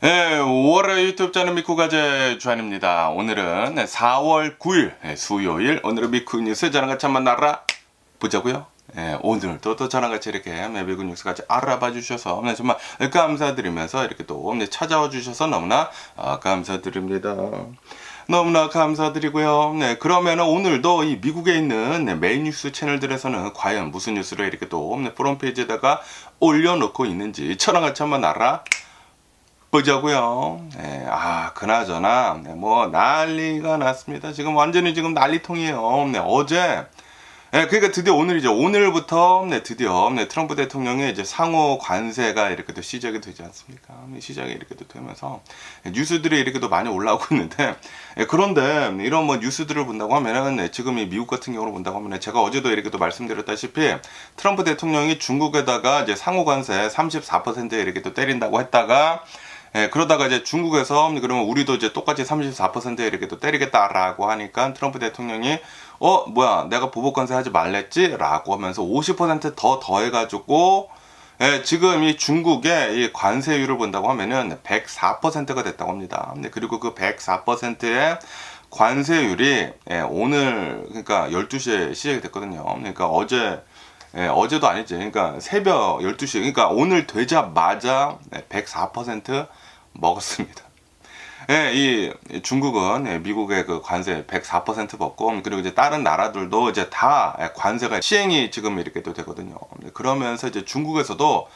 네, 5월의 유튜브 채널 미쿠가제 주한입니다. 오늘은 4월 9일 수요일, 오늘의 미쿠 뉴스 저랑 같이 한번 알아보자고요. 오늘도 또 저랑 같이 이렇게 미쿠 뉴스 같이 알아봐 주셔서 정말 감사드리면서 이렇게 또 찾아와 주셔서 너무나 감사드립니다. 너무나 감사드리고요. 그러면 오늘도 이 미국에 있는 메인 뉴스 채널들에서는 과연 무슨 뉴스를 이렇게 또 프론페이지에다가 올려놓고 있는지 저랑 같이 한번 보자고요. 그나저나 뭐 난리가 났습니다. 지금 완전히 지금 난리통이에요. 어제 그러니까 드디어 오늘이죠. 오늘부터 드디어 트럼프 대통령의 이제 상호 관세가 이렇게 또 시작이 되지 않습니까? 시작이 이렇게 또 되면서 뉴스들이 이렇게 또 많이 올라오고 있는데, 그런데 이런 뭐 뉴스들을 본다고 하면은 지금 이 미국 같은 경우로 본다고 하면은 제가 어제도 이렇게 또 말씀드렸다시피 트럼프 대통령이 중국에다가 이제 상호 관세 34%에 이렇게 또 때린다고 했다가 그러다가 이제 중국에서 그러면 우리도 이제 똑같이 34%에 이렇게 또 때리겠다라고 하니까 트럼프 대통령이 뭐야 내가 보복관세 하지 말랬지? 라고 하면서 50% 더해가지고 지금 이 중국의 이 관세율을 본다고 하면은 104%가 됐다고 합니다. 그리고 그 104%의 관세율이 오늘 그러니까 12시에 시작이 됐거든요. 그러니까 어제도 아니지. 그러니까 새벽 12시. 그러니까 오늘 되자마자 104% 먹었습니다. 이 중국은 미국의 그 관세 104% 먹고, 그리고 이제 다른 나라들도 이제 다 관세가 시행이 지금 이렇게 또 되거든요. 그러면서 이제 중국에서도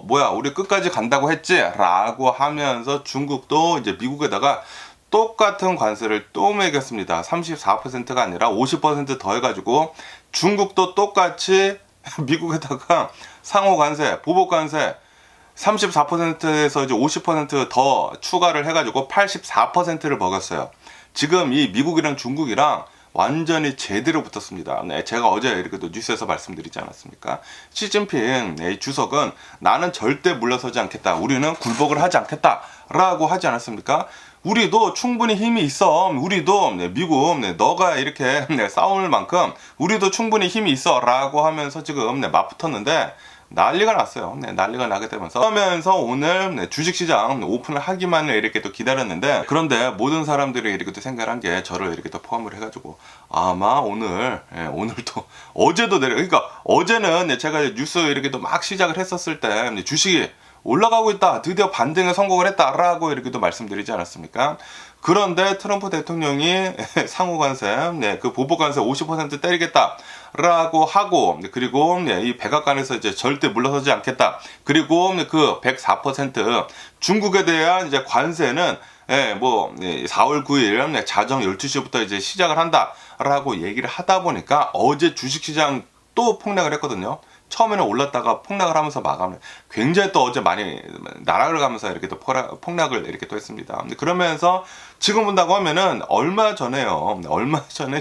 뭐야 우리 끝까지 간다고 했지? 라고 하면서 중국도 이제 미국에다가 똑같은 관세를 또 매겼습니다. 34%가 아니라 50% 더해가지고 중국도 똑같이 미국에다가 상호 관세, 보복 관세 34%에서 이제 50% 더 추가를 해가지고 84%를 먹였어요. 지금 이 미국이랑 중국이랑 완전히 제대로 붙었습니다. 제가 어제 이렇게 또 뉴스에서 말씀드리지 않았습니까? 시진핑 주석은 나는 절대 물러서지 않겠다. 우리는 굴복을 하지 않겠다. 라고 하지 않았습니까? 우리도 충분히 힘이 있어. 우리도 미국 너가 이렇게 싸울 만큼 우리도 충분히 힘이 있어. 라고 하면서 지금 맞붙었는데 난리가 났어요. 난리가 나게 되면서 그러면서 오늘 주식시장 오픈을 하기만을 이렇게 또 기다렸는데, 그런데 모든 사람들이 이렇게 또 생각한 게 저를 이렇게 또 포함을 해가지고 아마 오늘도 어제도 그러니까 어제는 제가 뉴스 이렇게 또 막 시작을 했었을 때 주식이 올라가고 있다, 드디어 반등에 성공을 했다라고 이렇게 또 말씀드리지 않았습니까? 그런데 트럼프 대통령이 상호관세, 그 보복관세 50% 때리겠다라고 하고, 그리고 이 백악관에서 이제 절대 물러서지 않겠다. 그리고 그 104% 중국에 대한 이제 관세는 4월 9일 자정 12시부터 이제 시작을 한다라고 얘기를 하다 보니까 어제 주식시장 또 폭락을 했거든요. 처음에는 올랐다가 폭락을 하면서 마감을 굉장히 또 어제 많이 나락을 가면서 이렇게 또 폭락을 이렇게 또 했습니다. 그러면서 지금 본다고 하면은 얼마 전에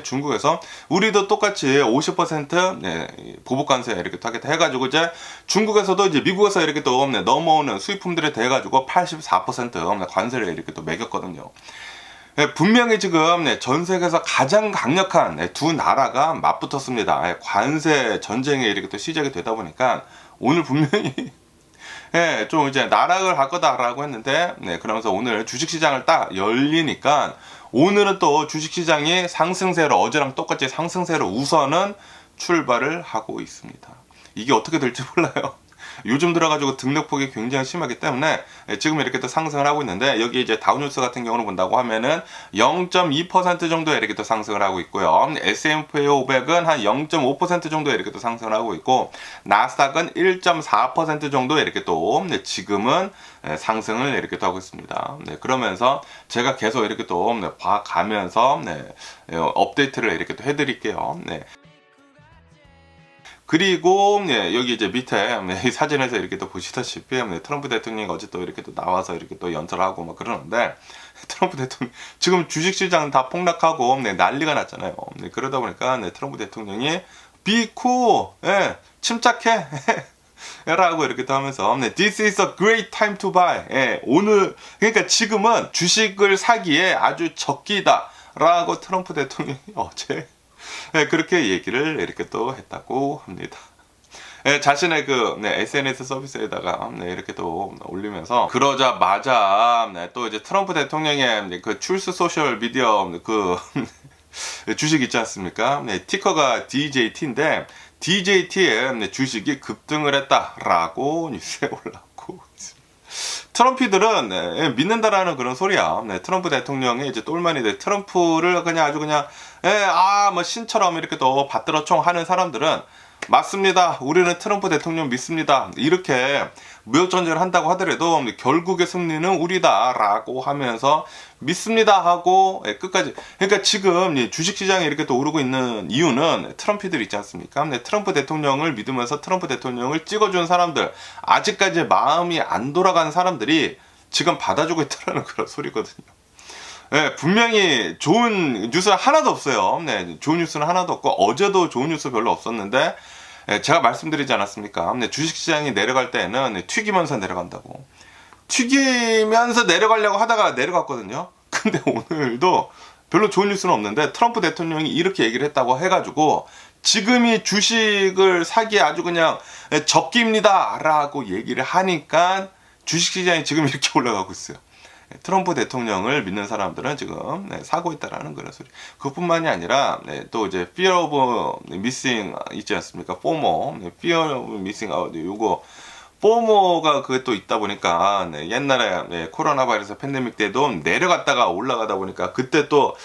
중국에서 우리도 똑같이 50% 보복관세 이렇게 또 하겠다 해가지고 이제 중국에서도 이제 미국에서 이렇게 또 넘어오는 수입품들에 대해 가지고 84% 관세를 이렇게 또 매겼거든요. 분명히 지금 전 세계에서 가장 강력한 두 나라가 맞붙었습니다. 관세 전쟁이 이렇게 또 시작이 되다 보니까 오늘 분명히 좀 이제 나락을 할 거다라고 했는데, 그러면서 오늘 주식시장을 딱 열리니까 오늘은 또 주식시장이 상승세로 어제랑 똑같이 상승세로 우선은 출발을 하고 있습니다. 이게 어떻게 될지 몰라요. 요즘 들어가지고 등락폭이 굉장히 심하기 때문에 지금 이렇게 또 상승을 하고 있는데, 여기 이제 다우뉴스 같은 경우를 본다고 하면은 0.2% 정도에 이렇게 또 상승을 하고 있고요. S&P 500은 한 0.5% 정도에 이렇게 또 상승을 하고 있고, 나스닥은 1.4% 정도에 이렇게 또 지금은 상승을 이렇게 또 하고 있습니다. 그러면서 제가 계속 이렇게 또 봐가면서 업데이트를 이렇게 또 해드릴게요. 그리고 여기 이제 밑에 이 사진에서 이렇게 또 보시다시피 트럼프 대통령이 어제 또 이렇게 또 나와서 이렇게 또 연설하고 막 그러는데, 트럼프 대통령 지금 주식시장 다 폭락하고 난리가 났잖아요. 그러다 보니까 트럼프 대통령이 비코 침착해 라고 이렇게 또 하면서 This is a great time to buy. 오늘 그러니까 지금은 주식을 사기에 아주 적기다 라고 트럼프 대통령이 어제 그렇게 얘기를 이렇게 또 했다고 합니다. 자신의 그 SNS 서비스에다가 이렇게 또 올리면서 그러자마자 또 이제 트럼프 대통령의 그 출스 소셜 미디어 그 주식 있지 않습니까? 티커가 DJT인데 DJT의 주식이 급등을 했다라고 뉴스에 올라오고 있습니다. 트럼피들은 믿는다라는 그런 소리야. 트럼프 대통령의 이제 똘마니들 트럼프를 그냥 아주 그냥 뭐 신처럼 이렇게 또 받들어총 하는 사람들은 맞습니다. 우리는 트럼프 대통령 믿습니다. 이렇게 무역 전쟁을 한다고 하더라도 결국의 승리는 우리다라고 하면서 믿습니다 하고 끝까지. 그러니까 지금 주식 시장이 이렇게 또 오르고 있는 이유는 트럼피들 있지 않습니까? 트럼프 대통령을 믿으면서 트럼프 대통령을 찍어준 사람들, 아직까지 마음이 안 돌아간 사람들이 지금 받아주고 있다는 그런 소리거든요. 분명히 좋은 뉴스 하나도 없어요. 좋은 뉴스는 하나도 없고 어제도 좋은 뉴스 별로 없었는데 제가 말씀드리지 않았습니까? 주식시장이 내려갈 때는 튀기면서 내려간다고. 튀기면서 내려가려고 하다가 내려갔거든요. 근데 오늘도 별로 좋은 뉴스는 없는데 트럼프 대통령이 이렇게 얘기를 했다고 해가지고 지금이 주식을 사기에 아주 그냥 적기입니다 라고 얘기를 하니까 주식시장이 지금 이렇게 올라가고 있어요. 트럼프 대통령을 믿는 사람들은 지금 사고 있다라는 그런 소리. 그것뿐만이 아니라 또 이제 fear of missing 있지 않습니까? FOMO, fear of missing out. 요거 FOMO가 그게 또 있다 보니까 옛날에 코로나 바이러스 팬데믹 때도 내려갔다가 올라가다 보니까 그때 또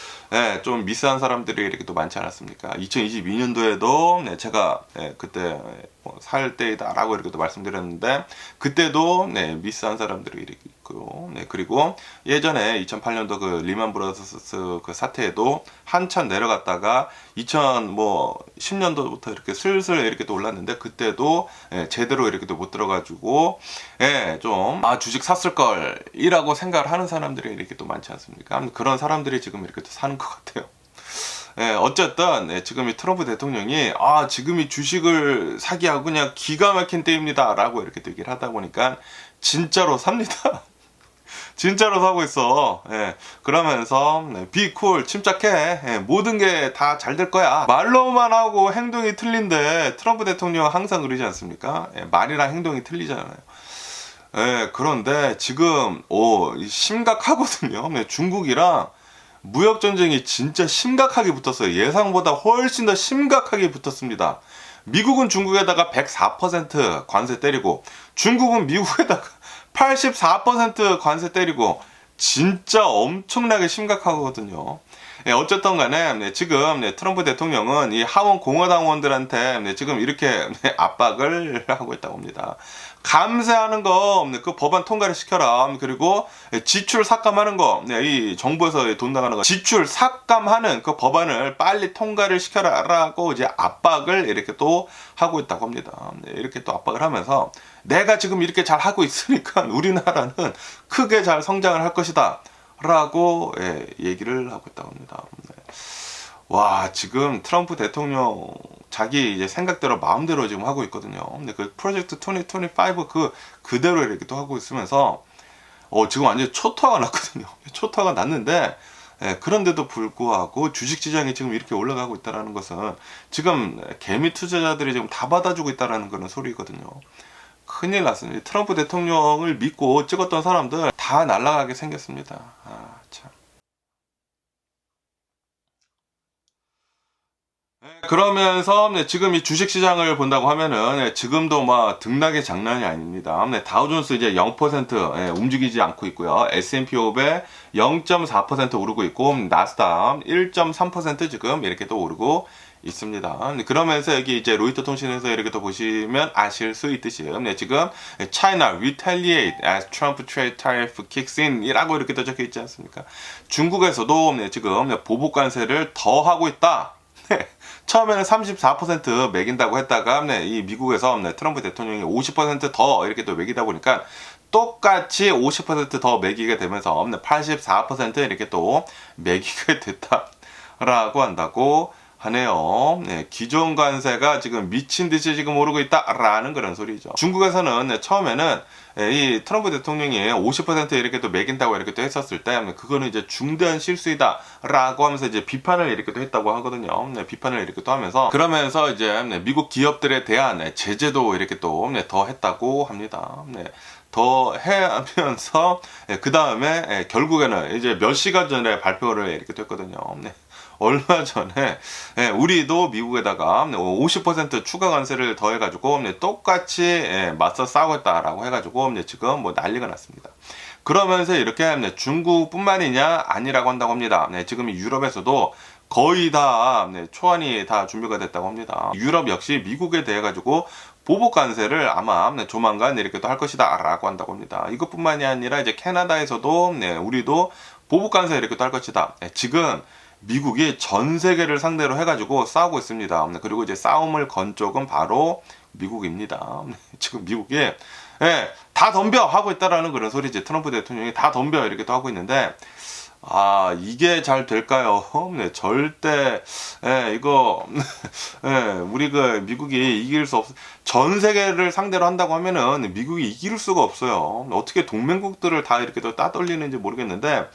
좀 미스한 사람들이 이렇게 또 많지 않았습니까? 2022년도에도 제가 그때 살 때이다라고 이렇게 또 말씀드렸는데 그때도 미스한 사람들이 이렇게 있고요. 그리고 예전에 2008년도 그 리만 브라더스 그 사태에도 한참 내려갔다가 2010년도부터 이렇게 슬슬 이렇게 또 올랐는데 그때도 제대로 이렇게 또 못 들어가지고 좀 주식 샀을 걸이라고 생각을 하는 사람들이 이렇게 또 많지 않습니까? 그런 사람들이 지금 이렇게 또 사는 것 같아요. 어쨌든 지금 이 트럼프 대통령이 지금 이 주식을 사기하고 그냥 기가 막힌 때입니다 라고 이렇게 또 얘기를 하다 보니까 진짜로 삽니다. 진짜로 사고 있어. 그러면서 be cool, 침착해. 모든 게 다 잘 될 거야. 말로만 하고 행동이 틀린데 트럼프 대통령 항상 그러지 않습니까? 말이랑 행동이 틀리잖아요. 그런데 지금 심각하거든요. 중국이랑 무역 전쟁이 진짜 심각하게 붙었어요. 예상보다 훨씬 더 심각하게 붙었습니다. 미국은 중국에다가 104% 관세 때리고 중국은 미국에다가 84% 관세 때리고 진짜 엄청나게 심각하거든요. 어쨌든 간에 지금 트럼프 대통령은 이 하원 공화당원들한테 지금 이렇게 압박을 하고 있다고 합니다. 감세하는 거, 그 법안 통과를 시켜라. 그리고 지출 삭감하는 거, 이 정부에서 돈 나가는 거, 지출 삭감하는 그 법안을 빨리 통과를 시켜라라고 이제 압박을 이렇게 또 하고 있다고 합니다. 이렇게 또 압박을 하면서 내가 지금 이렇게 잘 하고 있으니까 우리나라는 크게 잘 성장을 할 것이다. 라고 얘기를 하고 있다고 합니다. 와, 지금 트럼프 대통령 자기 이제 생각대로 마음대로 지금 하고 있거든요. 근데 그 프로젝트 2025 그대로 이렇게 또 하고 있으면서 지금 완전 초토화가 났거든요. 초토화가 났는데 그런데도 불구하고 주식시장이 지금 이렇게 올라가고 있다는 것은 지금 개미 투자자들이 지금 다 받아주고 있다는 그런 소리거든요. 큰일 났습니다. 트럼프 대통령을 믿고 찍었던 사람들 다 날아가게 생겼습니다. 참. 그러면서 지금 이 주식시장을 본다고 하면은 지금도 막 등락의 장난이 아닙니다. 다우존스 이제 0% 움직이지 않고 있고요. S&P 500 0.4% 오르고 있고 나스닥 1.3% 지금 이렇게 또 오르고 있습니다. 그러면서 여기 이제 로이터 통신에서 이렇게 또 보시면 아실 수 있듯이 지금 China retaliate as Trump trade tariff kicks in 이라고 이렇게 또 적혀 있지 않습니까? 중국에서도 지금 보복 관세를 더 하고 있다. 처음에는 34% 매긴다고 했다가 이 미국에서 트럼프 대통령이 50% 더 이렇게 또 매기다 보니까 똑같이 50% 더 매기게 되면서 84% 이렇게 또 매기게 됐다라고 한다고 하네요. 네, 기존 관세가 지금 미친 듯이 지금 오르고 있다라는 그런 소리죠. 중국에서는 네, 처음에는 이 트럼프 대통령이 50% 이렇게 또 매긴다고 이렇게 또 했었을 때 그거는 이제 중대한 실수이다라고 하면서 이제 비판을 이렇게 또 했다고 하거든요. 네, 비판을 이렇게 또 하면서 그러면서 이제 네, 미국 기업들에 대한 네, 제재도 이렇게 또 네, 더 했다고 합니다. 네. 더 해하면서 그 다음에 결국에는 이제 몇 시간 전에 발표를 이렇게 됐거든요. 네. 얼마 전에 우리도 미국에다가 50% 추가 관세를 더해가지고 똑같이 맞서 싸우겠다라고 해가지고 지금 뭐 난리가 났습니다. 그러면서 이렇게 중국뿐만이냐 아니라고 한다고 합니다. 지금 유럽에서도 거의 다 초안이 다 준비가 됐다고 합니다. 유럽 역시 미국에 대해 가지고 보복 관세를 아마 조만간 이렇게 또 할 것이다 라고 한다고 합니다. 이것뿐만이 아니라 이제 캐나다에서도 우리도 보복 관세 이렇게 또 할 것이다. 지금 미국이 전 세계를 상대로 해가지고 싸우고 있습니다. 그리고 이제 싸움을 건 쪽은 바로 미국입니다. 지금 미국이 다 덤벼 하고 있다라는 그런 소리지. 트럼프 대통령이 다 덤벼 이렇게 또 하고 있는데 이게 잘 될까요? 네, 절대, 이거, 우리 미국이 이길 수 전 세계를 상대로 한다고 하면은 미국이 이길 수가 없어요. 어떻게 동맹국들을 다 이렇게 또 따돌리는지 모르겠는데,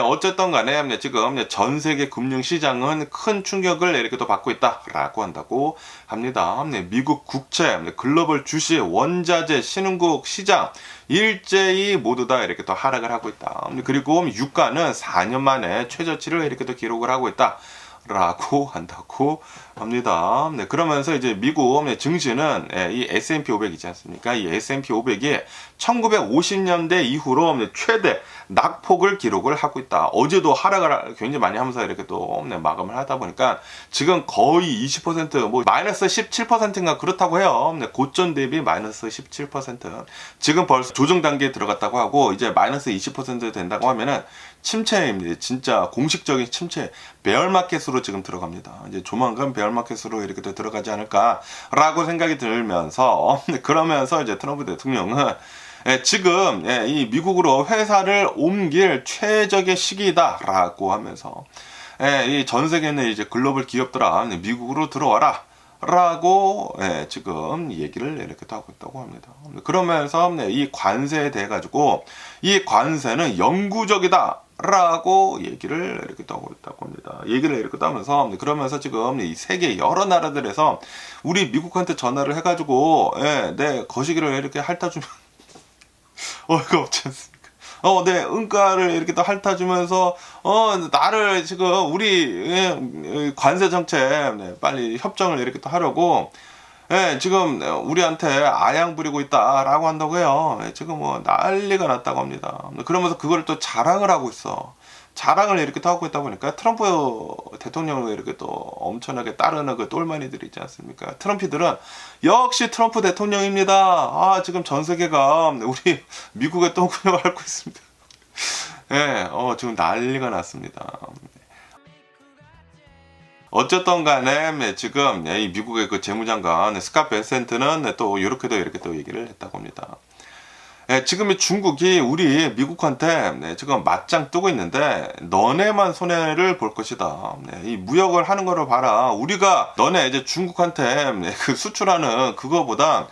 어쨌든 간에 지금 전 세계 금융시장은 큰 충격을 이렇게 또 받고 있다라고 한다고 합니다. 미국 국채, 글로벌 주식, 원자재, 신흥국 시장, 일제히 모두 다 이렇게 또 하락을 하고 있다. 그리고 유가는 4년 만에 최저치를 이렇게 또 기록을 하고 있다. 라고 한다고 합니다. 네, 그러면서 이제 미국 증시는 이 S&P 500이지 않습니까? 이 S&P 500이 1950년대 이후로 최대 낙폭을 기록을 하고 있다. 어제도 하락을 굉장히 많이 하면서 이렇게 또 마감을 하다 보니까 지금 거의 20% 뭐 마이너스 17%인가 그렇다고 해요. 고점 대비 마이너스 17%. 지금 벌써 조정 단계에 들어갔다고 하고 이제 마이너스 20% 된다고 하면은 침체입니다. 진짜 공식적인 침체, 베어마켓으로 지금 들어갑니다. 이제 조만간 베어마켓으로 이렇게 들어가지 않을까라고 생각이 들면서 그러면서 이제 트럼프 대통령은 지금 이 미국으로 회사를 옮길 최적의 시기다라고 하면서 이 전 세계 내 이제 글로벌 기업들아 미국으로 들어와라. 라고 지금 얘기를 이렇게 또 하고 있다고 합니다. 그러면서 이 관세에 대해 가지고 이 관세는 영구적이다 라고 얘기를 이렇게 또 하고 있다고 합니다. 얘기를 이렇게 또 하면서 그러면서 지금 이 세계 여러 나라들에서 우리 미국한테 전화를 해가지고 내 거시기를 이렇게 핥아주면 어이가 없지 않습니까? 네, 은가를 이렇게 또 핥아주면서, 나를 지금 우리 관세 정책, 빨리 협정을 이렇게 또 하려고, 지금 우리한테 아양 부리고 있다라고 한다고 해요. 지금 뭐 난리가 났다고 합니다. 그러면서 그걸 또 자랑을 하고 있어. 자랑을 이렇게 또 하고 있다 보니까 트럼프 대통령을 이렇게 또 엄청나게 따르는 그 똘마니들이 있지 않습니까? 트럼피들은 역시 트럼프 대통령입니다. 지금 전 세계가 우리 미국의 똥구녕을 앓고 있습니다. 지금 난리가 났습니다. 어쨌든 간에 지금 이 미국의 그 재무장관 스캇 베센트는 또 이렇게도 이렇게 또 얘기를 했다고 합니다. 지금 중국이 우리 미국한테 지금 맞짱 뜨고 있는데 너네만 손해를 볼 것이다. 이 무역을 하는 거를 봐라. 우리가 너네 이제 중국한테 그 수출하는 그거보다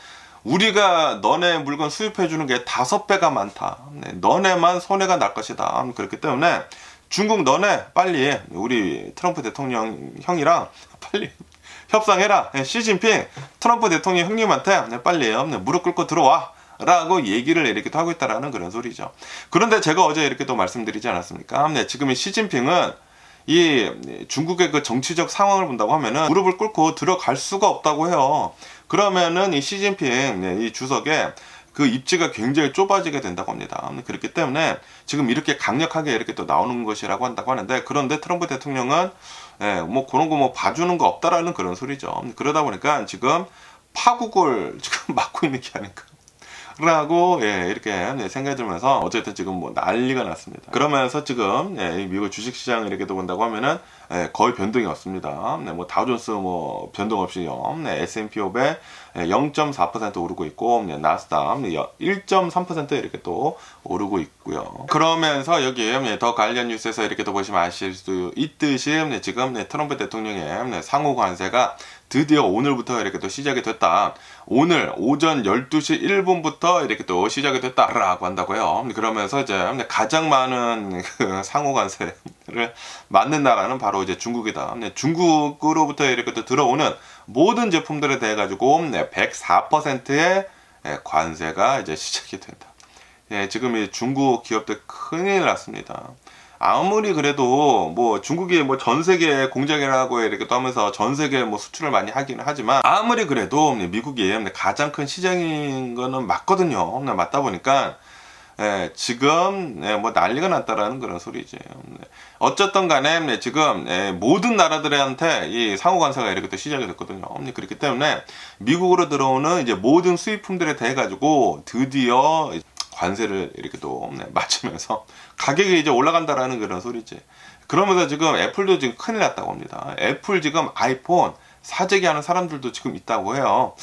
우리가 너네 물건 수입해 주는 게 5배가 많다. 너네만 손해가 날 것이다. 그렇기 때문에 중국 너네 빨리 우리 트럼프 대통령 형이랑 빨리 협상해라. 시진핑 트럼프 대통령 형님한테 빨리 무릎 꿇고 들어와. 라고 얘기를 이렇게 또 하고 있다라는 그런 소리죠. 그런데 제가 어제 이렇게 또 말씀드리지 않았습니까? 지금 이 시진핑은 이 중국의 그 정치적 상황을 본다고 하면은 무릎을 꿇고 들어갈 수가 없다고 해요. 그러면은 이 시진핑 이 주석의 그 입지가 굉장히 좁아지게 된다고 합니다. 그렇기 때문에 지금 이렇게 강력하게 이렇게 또 나오는 것이라고 한다고 하는데 그런데 트럼프 대통령은 뭐 그런 거 뭐 봐주는 거 없다라는 그런 소리죠. 그러다 보니까 지금 파국을 지금 맞고 있는 게 아닌가. 라고 이렇게 생각이 들면서 어쨌든 지금 뭐 난리가 났습니다. 그러면서 지금 미국 주식시장을 이렇게 또 본다고 하면은 거의 변동이 없습니다. 네, 뭐 다우존스 뭐 변동 없이요. 네, S&P 500 0.4% 오르고 있고, 네, 나스닥 1.3% 이렇게 또 오르고 있고요. 그러면서 여기에 더 관련 뉴스에서 이렇게 또 보시면 아실 수 있듯이 지금 트럼프 대통령의 상호 관세가 드디어 오늘부터 이렇게 또 시작이 됐다. 오늘 오전 12시 1분부터 이렇게 또 시작이 됐다라고 한다고요. 그러면서 이제 가장 많은 그 상호 관세를 맞는 나라는 바로 이제 중국이다. 중국으로부터 이렇게 또 들어오는 모든 제품들에 대해 가지고 104%의 관세가 이제 시작이 된다. 예, 지금 이 중국 기업들 큰일 났습니다. 아무리 그래도 뭐 중국이 뭐 전 세계 공장이라고 이렇게 또 하면서 전 세계 뭐 수출을 많이 하기는 하지만 아무리 그래도 미국이 가장 큰 시장인 거는 맞거든요. 맞다 보니까 지금 뭐 난리가 났다라는 그런 소리지. 어쨌든 간에 지금 모든 나라들한테 이 상호 관세가 이렇게 또 시작이 됐거든요. 그렇기 때문에 미국으로 들어오는 이제 모든 수입품들에 대해 가지고 드디어 관세를 이렇게 또 맞추면서 가격이 이제 올라간다라는 그런 소리지. 그러면서 지금 애플도 지금 큰일 났다고 합니다. 애플 지금 아이폰 사재기 하는 사람들도 지금 있다고 해요.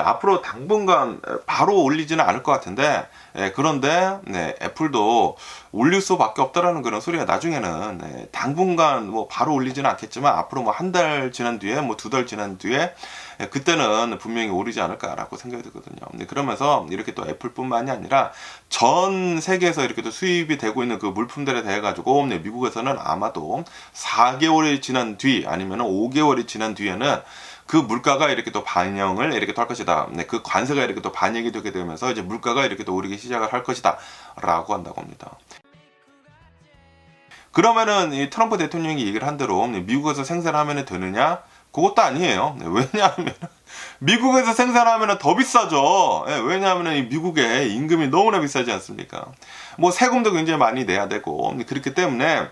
앞으로 당분간 바로 올리지는 않을 것 같은데, 그런데 애플도 올릴 수밖에 없다라는 그런 소리가 나중에는 당분간 뭐 바로 올리지는 않겠지만 앞으로 뭐 한 달 지난 뒤에 뭐 2달 지난 뒤에 그때는 분명히 오르지 않을까라고 생각이 들거든요. 그러면서 이렇게 또 애플뿐만이 아니라 전 세계에서 이렇게 또 수입이 되고 있는 그 물품들에 대해 가지고 미국에서는 아마도 4개월이 지난 뒤 아니면 5개월이 지난 뒤에는 그 물가가 이렇게 또 반영을 이렇게 또 할 것이다. 그 관세가 이렇게 또 반영이 되게 되면서 이제 물가가 이렇게 또 오르기 시작을 할 것이다. 라고 한다고 합니다. 그러면은 이 트럼프 대통령이 얘기를 한 대로 미국에서 생산하면 되느냐? 그것도 아니에요. 왜냐하면 미국에서 생산하면 더 비싸죠. 왜냐하면 미국의 임금이 너무나 비싸지 않습니까? 뭐 세금도 굉장히 많이 내야 되고 그렇기 때문에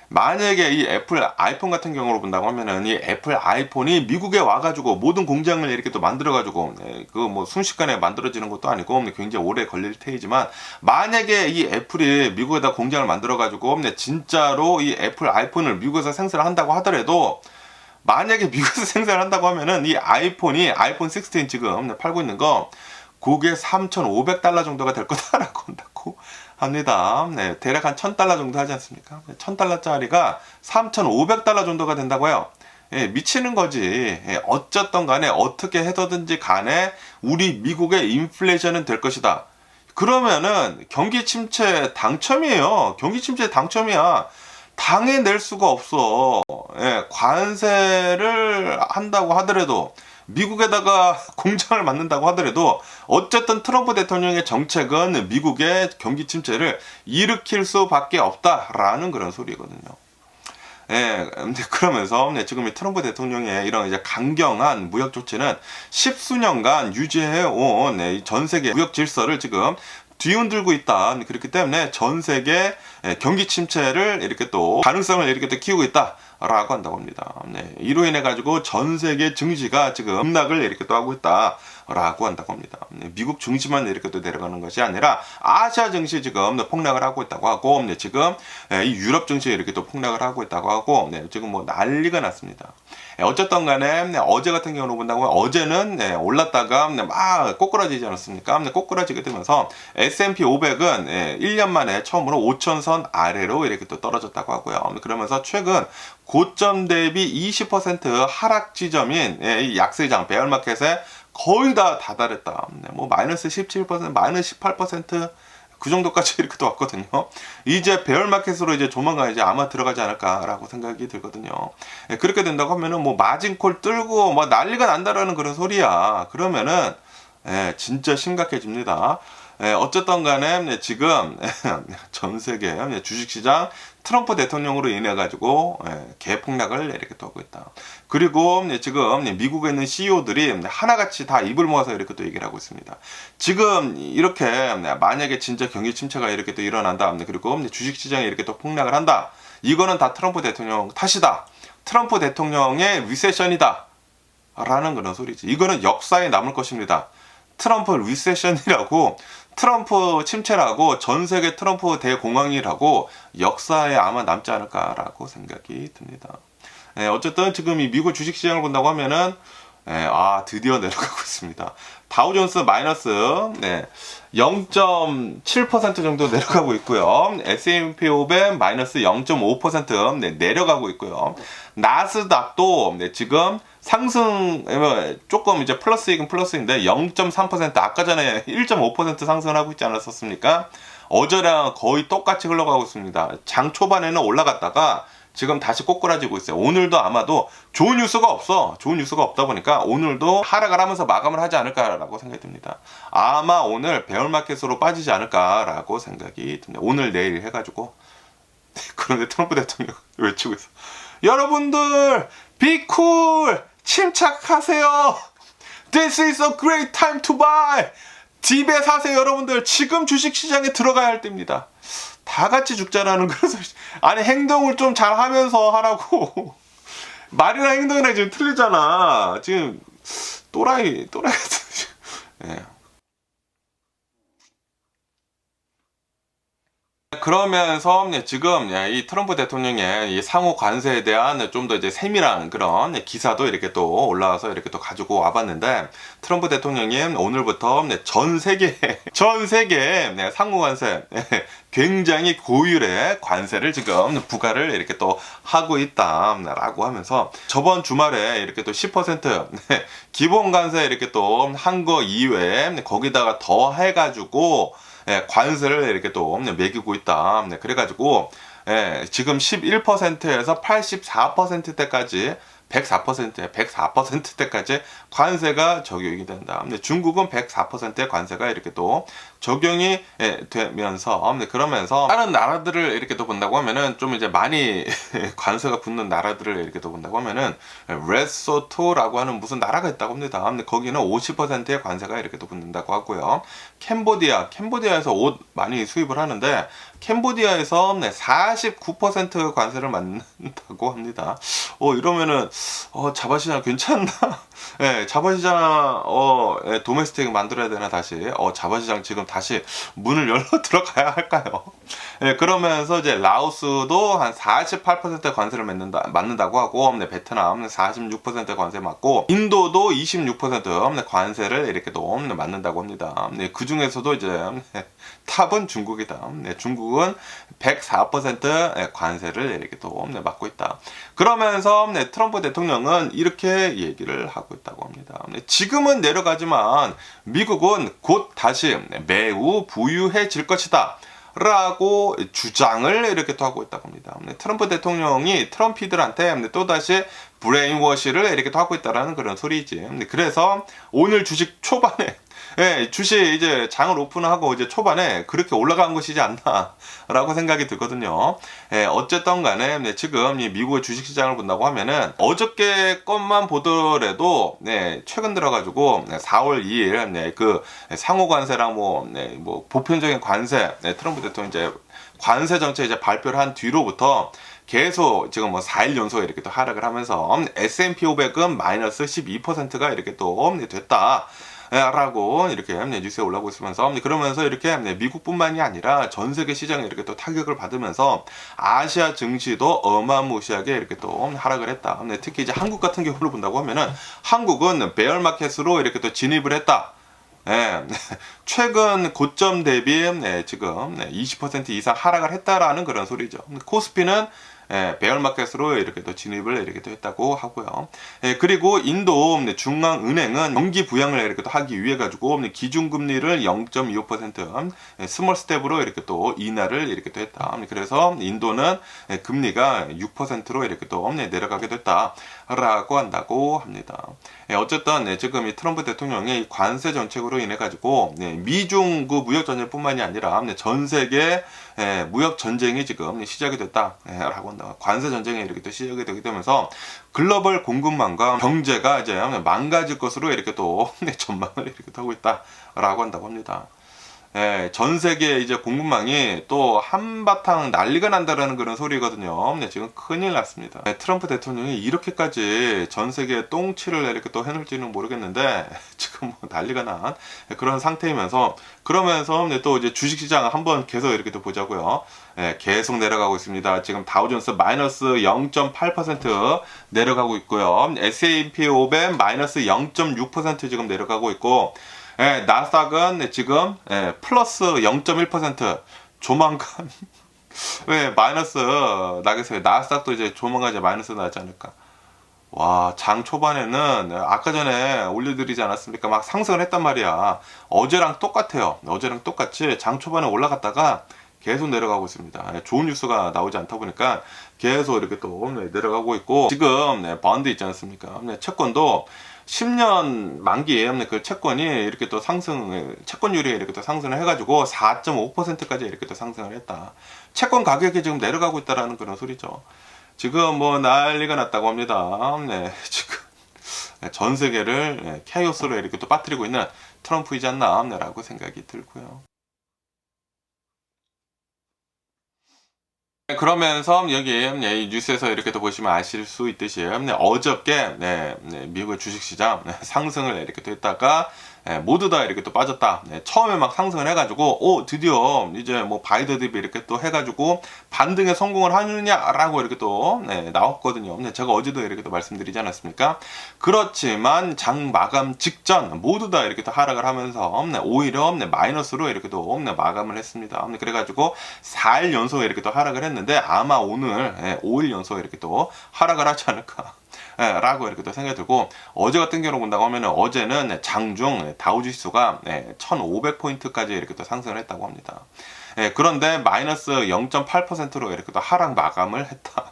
만약에 이 애플 아이폰 같은 경우로 본다고 하면은 이 애플 아이폰이 미국에 와가지고 모든 공장을 이렇게 또 만들어가지고 그 뭐 순식간에 만들어지는 것도 아니고 굉장히 오래 걸릴 테이지만 만약에 이 애플이 미국에다 공장을 만들어가지고 진짜로 이 애플 아이폰을 미국에서 생산을 한다고 하더라도 만약에 미국에서 생산을 한다고 하면은 이 아이폰이 아이폰 16 지금 팔고 있는 거 그게 3,500달러 정도가 될 거다라고 한다고 합니다. 대략 한 1,000달러 정도 하지 않습니까? 1,000달러짜리가 3,500달러 정도가 된다고요. 미치는 거지. 어쨌든 간에 어떻게 해서든지 간에 우리 미국의 인플레이션은 될 것이다. 그러면은 경기 침체 당첨이에요. 경기 침체 당첨이야. 당해낼 수가 없어. 관세를 한다고 하더라도 미국에다가 공장을 만든다고 하더라도 어쨌든 트럼프 대통령의 정책은 미국의 경기 침체를 일으킬 수밖에 없다라는 그런 소리거든요. 근데 그러면서 지금 이 트럼프 대통령의 이런 이제 강경한 무역 조치는 십수년간 유지해온 전 세계 무역 질서를 지금 뒤흔들고 있다. 그렇기 때문에 전 세계 경기 침체를 이렇게 또 가능성을 이렇게 또 키우고 있다라고 한다고 합니다. 이로 인해 가지고 전 세계 증시가 지금 급락을 이렇게 또 하고 있다라고 한다고 합니다. 미국 증시만 이렇게 또 내려가는 것이 아니라 아시아 증시 지금 폭락을 하고 있다고 하고 지금 이 유럽 증시 이렇게 또 폭락을 하고 있다고 하고 지금 뭐 난리가 났습니다. 어쨌든 간에 어제 같은 경우로 본다고 하면 어제는 올랐다가 막 꼬꾸라지지 않았습니까? 꼬꾸라지게 되면서 S&P 500은 1년 만에 처음으로 5천선 아래로 이렇게 또 떨어졌다고 하고요. 그러면서 최근 고점 대비 20% 하락 지점인 이 약세장 베어마켓에 거의 다 다다랐다. 뭐 마이너스 17%, 마이너스 18% 그 정도까지 이렇게 또 왔거든요. 이제 베어마켓으로 이제 조만간 이제 아마 들어가지 않을까라고 생각이 들거든요. 그렇게 된다고 하면은 뭐 마진콜 들고 뭐 난리가 난다라는 그런 소리야. 그러면은 진짜 심각해집니다. 어쨌든 간에 지금 전 세계 주식시장 트럼프 대통령으로 인해 가지고 개폭락을 이렇게 또 하고 있다. 그리고 지금 미국에 있는 CEO들이 하나같이 다 입을 모아서 이렇게 또 얘기를 하고 있습니다. 지금 이렇게 만약에 진짜 경기 침체가 이렇게 또 일어난다. 그리고 주식시장이 이렇게 또 폭락을 한다. 이거는 다 트럼프 대통령 탓이다. 트럼프 대통령의 리세션이다. 라는 그런 소리지. 이거는 역사에 남을 것입니다. 트럼프 리세션이라고 트럼프 침체라고 전 세계 트럼프 대공황이라고 역사에 아마 남지 않을까라고 생각이 듭니다. 어쨌든 지금 이 미국 주식시장을 본다고 하면은 드디어 내려가고 있습니다. 다우존스 마이너스 0.7% 정도 내려가고 있고요. S&P 500 마이너스 0.5% 내려가고 있고요. 나스닥도 지금 상승 조금 이제 플러스이긴 플러스인데 0.3% 아까 전에 1.5% 상승을 하고 있지 않았었습니까? 어제랑 거의 똑같이 흘러가고 있습니다. 장 초반에는 올라갔다가 지금 다시 꼬꾸라지고 있어요. 오늘도 아마도 좋은 뉴스가 없어. 좋은 뉴스가 없다 보니까 오늘도 하락을 하면서 마감을 하지 않을까라고 생각이 듭니다. 아마 오늘 베어마켓으로 빠지지 않을까라고 생각이 듭니다. 오늘 내일 해가지고. 그런데 트럼프 대통령 외치고 있어. 여러분들 be cool, 침착하세요. This is a great time to buy. 딥에 사세요. 여러분들 지금 주식시장에 들어가야 할 때입니다. 다 같이 죽자라는 그래서 아니 행동을 좀 잘하면서 하라고. 말이랑 행동이랑 지금 틀리잖아. 지금 또라이 같은. 예. 그러면서 지금 이 트럼프 대통령의 이 상호 관세에 대한 좀 더 이제 세밀한 그런 기사도 이렇게 또 올라와서 이렇게 또 가지고 와봤는데, 트럼프 대통령이 오늘부터 전 세계 상호 관세 굉장히 고율의 관세를 지금 부과를 이렇게 또 하고 있다라고 하면서, 저번 주말에 이렇게 또 10% 기본 관세 이렇게 또 한 거 이외에 거기다가 더 해가지고 관세를 이렇게 또 매기고 있다. 그래가지고 지금 11%에서 84%대까지 104%대까지 관세가 적용이 된다. 중국은 104%의 관세가 이렇게 또 적용이 되면서, 그러면서 다른 나라들을 이렇게 또 본다고 하면은 좀 이제 많이 관세가 붙는 나라들을 이렇게 또 본다고 하면은 레소토라고 하는 무슨 나라가 있다고 합니다. 거기는 50%의 관세가 이렇게 또 붙는다고 하고요. 캠보디아에서 옷 많이 수입을 하는데 캠보디아에서 49% 관세를 맞는다고 합니다. 이러면은 자바시장 괜찮나? 자바시장 도메스틱 만들어야 되나 다시? 자바시장 지금 다시 문을 열러 들어가야 할까요? 그러면서 이제 라오스도 한 48% 관세를 맞는다고 하고, 베트남 46% 관세 맞고, 인도도 26% 관세를 이렇게 또 맞는다고 합니다. 그 중에서도 이제 탑은 중국이다. 중국은 104% 관세를 이렇게 또 맞고 있다. 그러면서 트럼프 대통령은 이렇게 얘기를 하고 있다고 합니다. 지금은 내려가지만 미국은 곧 다시 매우 부유해질 것이다 라고 주장을 이렇게 또 하고 있다고 합니다. 트럼프 대통령이 트럼피들한테 또다시 브레인워시를 이렇게 또 하고 있다라는 그런 소리지. 그래서 오늘 주식 초반에 주식 이제 장을 오픈하고 이제 초반에 그렇게 올라간 것이지 않나라고 생각이 들거든요. 어쨌든 간에 지금 이 미국의 주식시장을 본다고 하면은 어저께 것만 보더라도 최근 들어가지고 4월 2일 그 상호관세랑 뭐 보편적인 관세, 트럼프 대통령 이제 관세 정책 이제 발표를 한 뒤로부터 계속 지금 4일 연속 이렇게 또 하락을 하면서 S&P 500은 마이너스 12%가 이렇게 또 됐다. 라고 이렇게 뉴스에 올라오고 있으면서, 그러면서 이렇게 미국뿐만이 아니라 전 세계 시장에 이렇게 또 타격을 받으면서 아시아 증시도 어마무시하게 이렇게 또 하락을 했다. 특히 이제 한국 같은 경우를 본다고 하면은 한국은 베어마켓으로 이렇게 또 진입을 했다. 최근 고점 대비 지금 20% 이상 하락을 했다라는 그런 소리죠. 코스피는 베어마켓으로 이렇게 또 진입을 이렇게 또 했다고 하고요. 그리고 인도 중앙은행은 경기 부양을 이렇게 또 하기 위해 가지고 기준금리를 0.25% 스몰 스텝으로 이렇게 또 인하를 이렇게 또 했다. 그래서 인도는 금리가 6%로 이렇게 또 내려가게 됐다라고 한다고 합니다. 어쨌든 지금 이 트럼프 대통령의 관세 정책으로 인해 가지고 미중 그 무역 전쟁뿐만이 아니라 전 세계 무역 전쟁이 지금 시작이 됐다라고 한다. 관세 전쟁이 이렇게 또 시작이 되게 되면서 글로벌 공급망과 경제가 이제 망가질 것으로 이렇게 또 전망을 이렇게 하고 있다라고 한다고 합니다. 전 세계 이제 공급망이 또 한바탕 난리가 난다라는 그런 소리거든요. 네, 지금 큰일 났습니다. 트럼프 대통령이 이렇게까지 전 세계에 똥치를 이렇게 또 해놓을지는 모르겠는데 지금 뭐 난리가 난 그런 상태이면서 그러면서 또 이제 주식시장 한번 계속 이렇게 또 보자고요. 계속 내려가고 있습니다. 지금 다우존스 마이너스 0.8% 내려가고 있고요. S&P 500 마이너스 0.6% 지금 내려가고 있고, 나스닥은 지금 플러스 0.1% 조만간 왜 마이너스 나겠어요. 나스닥도 이제 조만간 이제 마이너스 나지 않을까. 와, 장 초반에는 아까 전에 올려드리지 않았습니까? 막 상승을 했단 말이야. 어제랑 똑같아요. 어제랑 똑같이 장 초반에 올라갔다가 계속 내려가고 있습니다. 좋은 뉴스가 나오지 않다 보니까 계속 이렇게 또 내려가고 있고, 지금 번드 있지 않습니까? 채권도 10년 만기 그 채권이 이렇게 또 채권율이 이렇게 또 상승을 해가지고 4.5%까지 이렇게 또 상승을 했다. 채권 가격이 지금 내려가고 있다라는 그런 소리죠. 지금 뭐 난리가 났다고 합니다. 지금 전 세계를 케이오스로 이렇게 또 빠뜨리고 있는 트럼프이지 않나 라고 생각이 들고요. 그러면서 여기 이 뉴스에서 이렇게 또 보시면 아실 수 있듯이 어저께 미국의 주식시장 상승을 이렇게 또 했다가 모두 다 이렇게 또 빠졌다. 처음에 막 상승을 해가지고 드디어 이제 뭐 바이더 딥이 이렇게 또 해가지고 반등에 성공을 하느냐라고 이렇게 또 나왔거든요. 제가 어제도 이렇게 또 말씀드리지 않았습니까? 그렇지만 장 마감 직전 모두 다 이렇게 또 하락을 하면서 오히려 마이너스로 이렇게 또 마감을 했습니다. 그래가지고 4일 연속 이렇게 또 하락을 했는데 아마 오늘 5일 연속 이렇게 또 하락을 하지 않을까. 라고 이렇게 또 생각이 들고, 어제 같은 경우로 본다고 하면은 어제는 장중 다우지수가 1500포인트까지 이렇게 또 상승을 했다고 합니다. 그런데 마이너스 0.8%로 이렇게 또 하락 마감을 했다.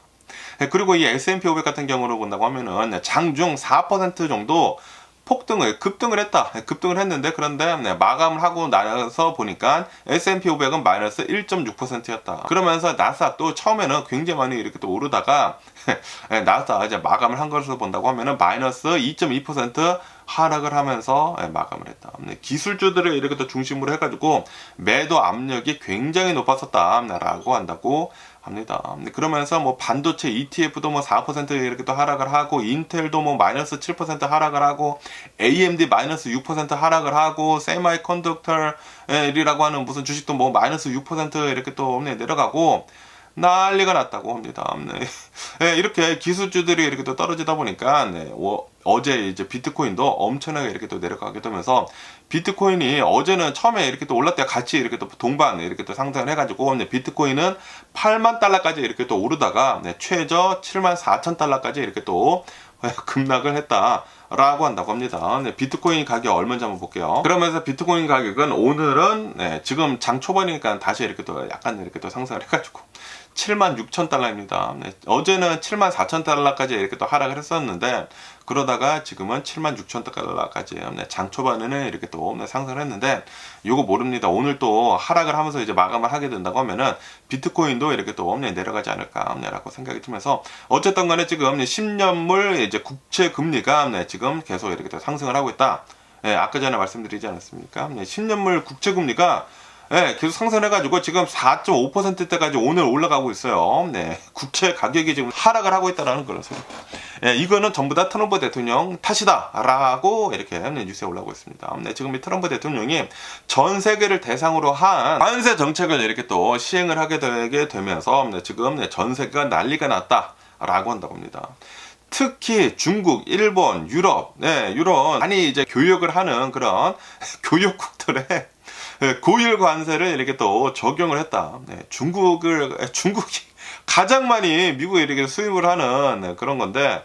그리고 이 S&P 500 같은 경우로 본다고 하면은 장중 4% 정도 급등을 했다. 급등을 했는데, 그런데 마감을 하고 나서 보니까 S&P 500은 마이너스 1.6%였다. 그러면서 나스닥도 처음에는 굉장히 많이 이렇게 또 오르다가 나스닥 이제 마감을 한 것으로 본다고 하면은 마이너스 2.2% 하락을 하면서 마감을 했다. 기술주들을 이렇게 또 중심으로 해가지고 매도 압력이 굉장히 높았었다라고 한다고 합니다. 그러면서 뭐 반도체 ETF도 뭐 4% 이렇게 또 하락을 하고, 인텔도 뭐 마이너스 7% 하락을 하고, AMD 마이너스 6% 하락을 하고, 세마이컨덕터라고 하는 무슨 주식도 뭐 마이너스 6% 이렇게 또 내려가고 난리가 났다고 합니다. 이렇게 기술주들이 이렇게 또 떨어지다 보니까 어제 이제 비트코인도 엄청나게 이렇게 또 내려가게 되면서, 비트코인이 어제는 처음에 이렇게 또 올랐다가 같이 이렇게 또 동반 이렇게 또 상승을 해가지고 비트코인은 8만 달러까지 이렇게 또 오르다가 최저 7만 4천 달러까지 이렇게 또 급락을 했다라고 한다고 합니다. 비트코인 가격 얼마인지 한번 볼게요. 그러면서 비트코인 가격은 오늘은 지금 장 초반이니까 다시 이렇게 또 약간 이렇게 또 상승을 해가지고 7만 6천 달러입니다. 어제는 7만 4천 달러까지 이렇게 또 하락을 했었는데, 그러다가 지금은 7만 6천 달러까지 장 초반에는 이렇게 또 상승을 했는데, 요거 모릅니다. 오늘 또 하락을 하면서 이제 마감을 하게 된다고 하면은 비트코인도 이렇게 또 내려가지 않을까라고 생각이 들면서, 어쨌든 간에 지금 10년물 이제 국채 금리가 지금 계속 이렇게 또 상승을 하고 있다. 아까 전에 말씀드리지 않았습니까? 10년물 국채 금리가 계속 상승해가지고 지금 4.5%대까지 오늘 올라가고 있어요. 국채 가격이 지금 하락을 하고 있다는 그런 소리. 이거는 전부 다 트럼프 대통령 탓이다라고 이렇게 뉴스에 올라오고 있습니다. 지금 이 트럼프 대통령이 전 세계를 대상으로 한 관세 정책을 이렇게 또 시행을 하게 되면서 지금 전 세계가 난리가 났다라고 한다고 합니다. 특히 중국, 일본, 유럽, 유럽 많이 이제 교역을 하는 그런 교역국들의 고율 관세를 이렇게 또 적용을 했다. 중국이 가장 많이 미국에 이렇게 수입을 하는 그런 건데,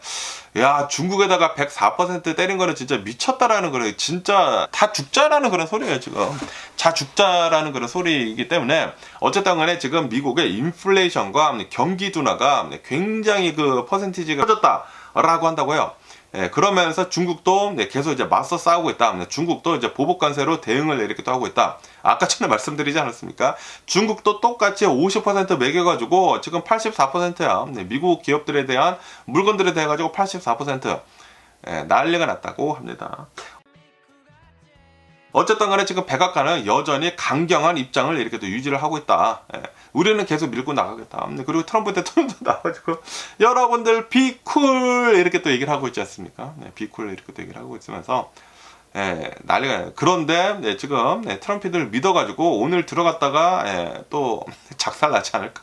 야, 중국에다가 104% 때린 거는 진짜 미쳤다라는 거예요. 진짜 다 죽자라는 그런 소리예요, 지금. 다 죽자라는 그런 소리이기 때문에, 어쨌든 간에 지금 미국의 인플레이션과 경기 둔화가 굉장히 그 퍼센티지가 커졌다라고 한다고요. 그러면서 중국도 계속 이제 맞서 싸우고 있다. 중국도 이제 보복 관세로 대응을 이렇게 또 하고 있다. 아까 전에 말씀드리지 않았습니까? 중국도 똑같이 50% 매겨가지고 지금 84%야. 미국 기업들에 대한 물건들에 대해 가지고 84% 난리가 났다고 합니다. 어쨌든 간에 지금 백악관은 여전히 강경한 입장을 이렇게 또 유지를 하고 있다. 예. 우리는 계속 밀고 나가겠다. 그리고 트럼프 대통령도 나와가지고 여러분들 비쿨 이렇게 또 얘기를 하고 있지 않습니까? 네, 비쿨 이렇게 또 얘기를 하고 있으면서 예, 난리가 나요. 그런데 네, 지금 트럼피들 믿어가지고 오늘 들어갔다가 또 작살나지 않을까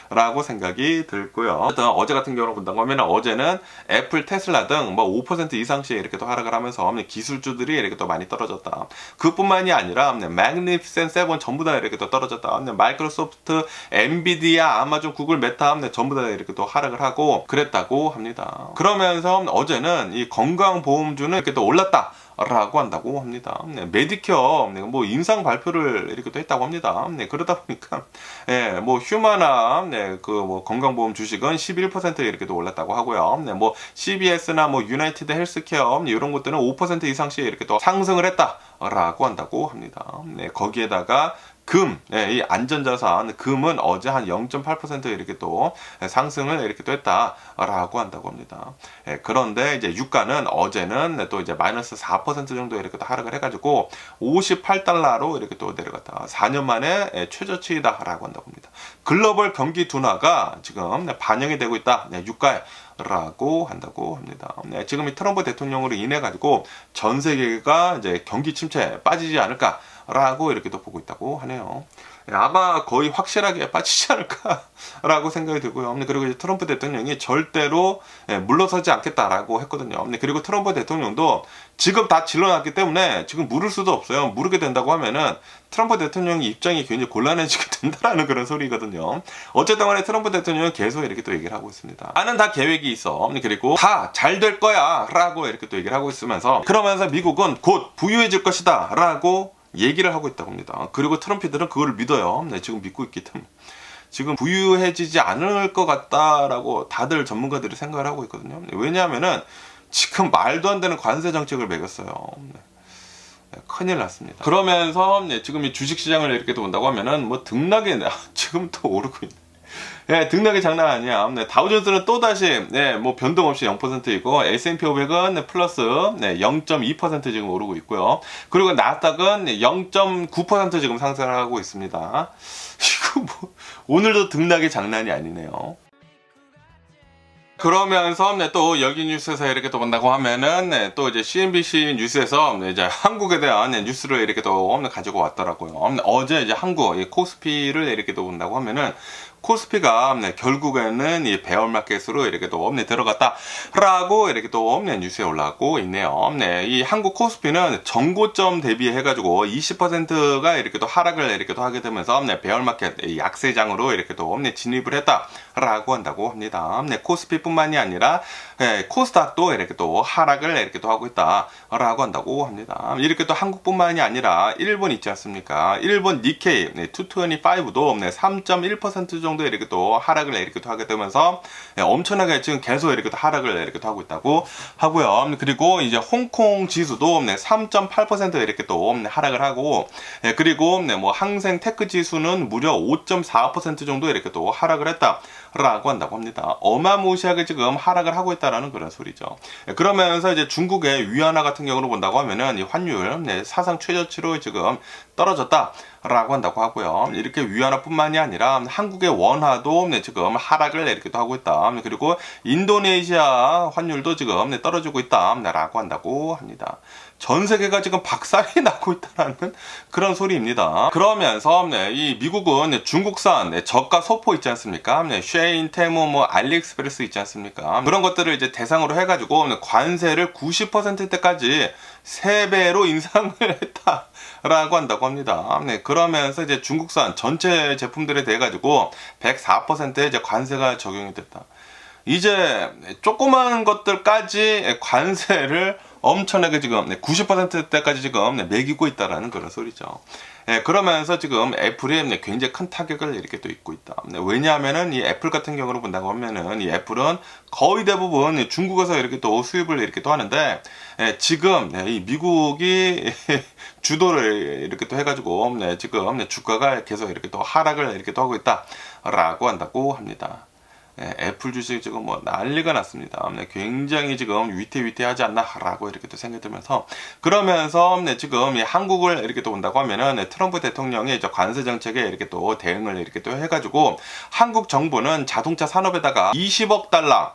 라고 생각이 들고요. 일단 어제 같은 경우로 본다고 하면 어제는 애플, 테슬라 등 뭐 5% 이상씩 이렇게 또 하락을 하면서 기술주들이 이렇게 또 많이 떨어졌다. 그뿐만이 아니라 Magnificent 7 전부 다 이렇게 또 떨어졌다. 마이크로소프트, 엔비디아, 아마존, 구글, 메타 전부 다 이렇게 또 하락을 하고 그랬다고 합니다. 그러면서 어제는 이 건강보험주는 이렇게 또 올랐다. 라고 한다고 합니다. 메디케어 뭐 인상 발표를 이렇게 또 했다고 합니다. 그러다 보니까 뭐 휴마나 그 뭐 건강보험 주식은 11% 이렇게 또 올랐다고 하고요. 뭐 CBS나 뭐 유나이티드 헬스케어 이런 것들은 5% 이상씩 이렇게 또 상승을 했다라고 한다고 합니다. 거기에다가 이 안전자산, 금은 어제 한 0.8% 이렇게 또 상승을 이렇게 또 했다라고 한다고 합니다. 그런데 이제 유가는 어제는 또 이제 마이너스 4% 정도 이렇게 또 하락을 해가지고 58달러로 이렇게 또 내려갔다. 4년 만에 최저치이다라고 한다고 합니다. 글로벌 경기 둔화가 지금 반영이 되고 있다. 유가에. 라고 한다고 합니다. 지금 이 트럼프 대통령으로 인해 가지고 전 세계가 이제 경기 침체에 빠지지 않을까라고 이렇게 또 보고 있다고 하네요. 아마 거의 확실하게 빠지지 않을까라고 생각이 들고요. 그리고 이제 트럼프 대통령이 절대로 물러서지 않겠다라고 했거든요. 그리고 트럼프 대통령도 지금 다 질러놨기 때문에 지금 물을 수도 없어요. 물르게 된다고 하면은 트럼프 대통령의 입장이 굉장히 곤란해지게 된다라는 그런 소리거든요. 어쨌든 간에 트럼프 대통령은 계속 이렇게 또 얘기를 하고 있습니다. 나는 다 계획이 있어. 그리고 다 잘 될 거야. 라고 이렇게 또 얘기를 하고 있으면서 그러면서 미국은 곧 부유해질 것이다. 라고 얘기를 하고 있다고 합니다. 그리고 트럼피들은 그걸 믿어요. 지금 믿고 있기 때문에. 지금 부유해지지 않을 것 같다라고 다들 전문가들이 생각을 하고 있거든요. 왜냐하면은 지금 말도 안 되는 관세 정책을 매겼어요. 큰일 났습니다. 그러면서 지금 이 주식시장을 이렇게 또 본다고 하면은 뭐 등락이 지금 또 오르고 있네. 등락이 장난 아니야. 다우존스는 또다시 뭐 변동 없이 0%이고 S&P 500은 플러스 0.2% 지금 오르고 있고요. 그리고 나스닥은 0.9% 지금 상승을 하고 있습니다. 이거 뭐 오늘도 등락이 장난이 아니네요. 그러면서 또 여기 뉴스에서 이렇게 또 본다고 하면은 또 이제 CNBC 뉴스에서 이제 한국에 대한 뉴스를 이렇게 또 가지고 왔더라고요. 어제 이제 한국 코스피를 이렇게 또 본다고 하면은 코스피가 결국에는 이 베어마켓으로 이렇게 또 들어갔다라고 이렇게 또 뉴스에 올라오고 있네요. 이 한국 코스피는 전고점 대비해가지고 20%가 이렇게 또 하락을 이렇게 또 하게 되면서 베어마켓 약세장으로 이렇게 또 진입을 했다라고 한다고 합니다. 코스피뿐만이 아니라 코스닥도 이렇게 또 하락을 이렇게 또 하고 있다라고 한다고 합니다. 이렇게 또 한국뿐만이 아니라 일본 있지 않습니까? 일본 니케이 225도 3.1% 정도 이렇게 또 하락을 이렇게 또 하게 되면서 엄청나게 지금 계속 이렇게 또 하락을 이렇게 또 하고 있다고 하고요. 그리고 이제 홍콩 지수도 3.8% 이렇게 또 하락을 하고 그리고 뭐 항생 테크 지수는 무려 5.4% 정도 이렇게 또 하락을 했다라고 한다고 합니다. 어마무시하게 지금 하락을 하고 있다라는 그런 소리죠. 그러면서 이제 중국의 위안화 같은 경우로 본다고 하면은 이 환율 사상 최저치로 지금 떨어졌다라고 한다고 하고요. 이렇게 위안화뿐만이 아니라 한국의 원화도 지금 하락을 이렇게 또 하고 있다. 그리고 인도네시아 환율도 지금 떨어지고 있다라고 한다고 합니다. 전 세계가 지금 박살이 나고 있다는 그런 소리입니다. 그러면서 이 미국은 중국산 저가 소포 있지 않습니까? 쉐인, 테무, 뭐 알리익스프레스 있지 않습니까? 그런 것들을 이제 대상으로 해가지고 관세를 90%대까지 3배로 인상을 했다라고 한다고 합니다. 그러면서 이제 중국산 전체 제품들에 대해 가지고 104%의 이제 관세가 적용이 됐다. 이제 조그마한 것들까지 관세를 엄청나게 지금 90%대까지 지금 매기고 있다라는 그런 소리죠. 그러면서 지금 애플이 굉장히 큰 타격을 이렇게 또 입고 있다. 왜냐하면은 이 애플 같은 경우로 본다고 하면은 이 애플은 거의 대부분 중국에서 이렇게 또 수입을 이렇게 또 하는데 지금 이 미국이 주도를 이렇게 또 해가지고 지금 주가가 계속 이렇게 또 하락을 이렇게 또 하고 있다라고 한다고 합니다. 애플 주식 지금 뭐 난리가 났습니다. 굉장히 지금 위태위태하지 않나라고 이렇게 또 생각이 들면서, 그러면서 지금 이 한국을 이렇게 또 본다고 하면은 트럼프 대통령이 이제 관세 정책에 이렇게 또 대응을 이렇게 또 해가지고 한국 정부는 자동차 산업에다가 20억 달러,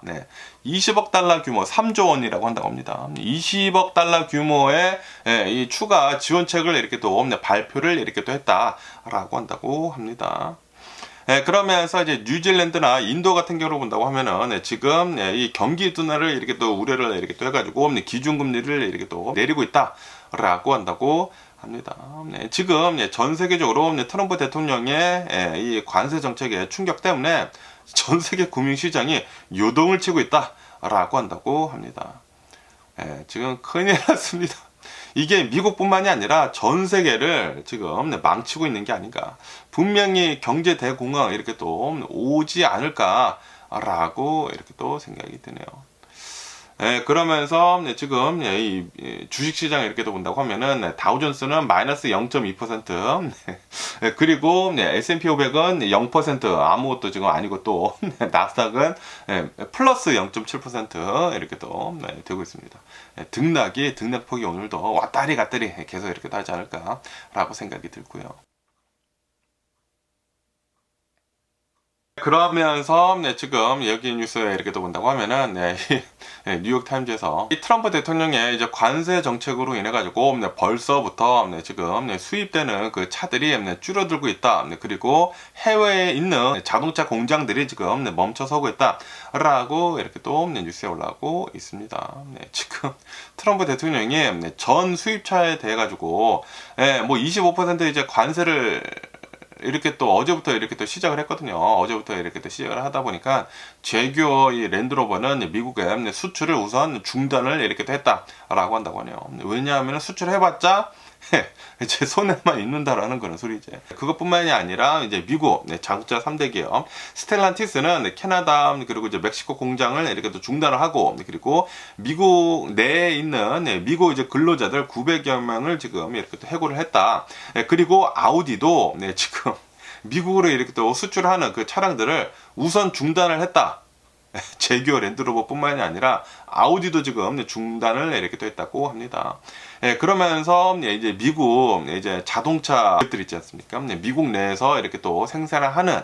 20억 달러 규모 3조 원이라고 한다고 합니다. 20억 달러 규모의 이 추가 지원책을 이렇게 또 발표를 이렇게 또 했다라고 한다고 합니다. 그러면서 이제 뉴질랜드나 인도 같은 경우로 본다고 하면은 지금 이 경기 둔화를 이렇게 또 우려를 이렇게 또 해가지고 기준금리를 이렇게 또 내리고 있다라고 한다고 합니다. 지금 전 세계적으로 트럼프 대통령의 이 관세 정책의 충격 때문에 전 세계 금융시장이 요동을 치고 있다라고 한다고 합니다. 지금 큰일 났습니다. 이게 미국뿐만이 아니라 전 세계를 지금 망치고 있는 게 아닌가. 분명히 경제 대공황 이렇게 또 오지 않을까라고 이렇게 또 생각이 드네요. 그러면서 지금 이 주식시장 이렇게 또 본다고 하면은 다우존스는 마이너스 0.2%, 그리고 S&P 500은 0% 아무것도 지금 아니고, 또 나스닥은 플러스 0.7% 이렇게 또 되고 있습니다. 등락폭이 오늘도 왔다리 갔다리 계속 이렇게 하지 않을까라고 생각이 들고요. 그러면서 지금 여기 뉴스에 이렇게 또 본다고 하면은 뉴욕타임즈에서 이 트럼프 대통령의 이제 관세 정책으로 인해 가지고 벌써부터 지금 수입되는 그 차들이 줄어들고 있다. 그리고 해외에 있는 자동차 공장들이 지금 멈춰서고 있다라고 이렇게 또 뉴스에 올라오고 있습니다. 지금 트럼프 대통령이 전 수입차에 대해 가지고 뭐 25% 이제 관세를 이렇게 또 어제부터 이렇게 또 시작을 했거든요. 어제부터 이렇게 또 시작을 하다 보니까 제규어 이 랜드로버는 미국에 수출을 우선 중단을 이렇게 또 했다라고 한다고 하네요. 왜냐하면 수출해봤자 제 손에만 있는다라는 그런 소리지. 그것뿐만이 아니라 이제 미국 자동차 3대 기업 스텔란티스는 캐나다 그리고 이제 멕시코 공장을 이렇게 또 중단을 하고, 그리고 미국 내에 있는 미국 이제 근로자들 900여 명을 지금 이렇게 또 해고를 했다. 그리고 아우디도 지금 미국으로 이렇게 또 수출하는 그 차량들을 우선 중단을 했다. 제규어 랜드로버뿐만이 아니라 아우디도 지금 중단을 이렇게 또 했다고 합니다. 그러면서 이제 미국 이제 자동차 기업들 있지 않습니까? 미국 내에서 이렇게 또 생산을 하는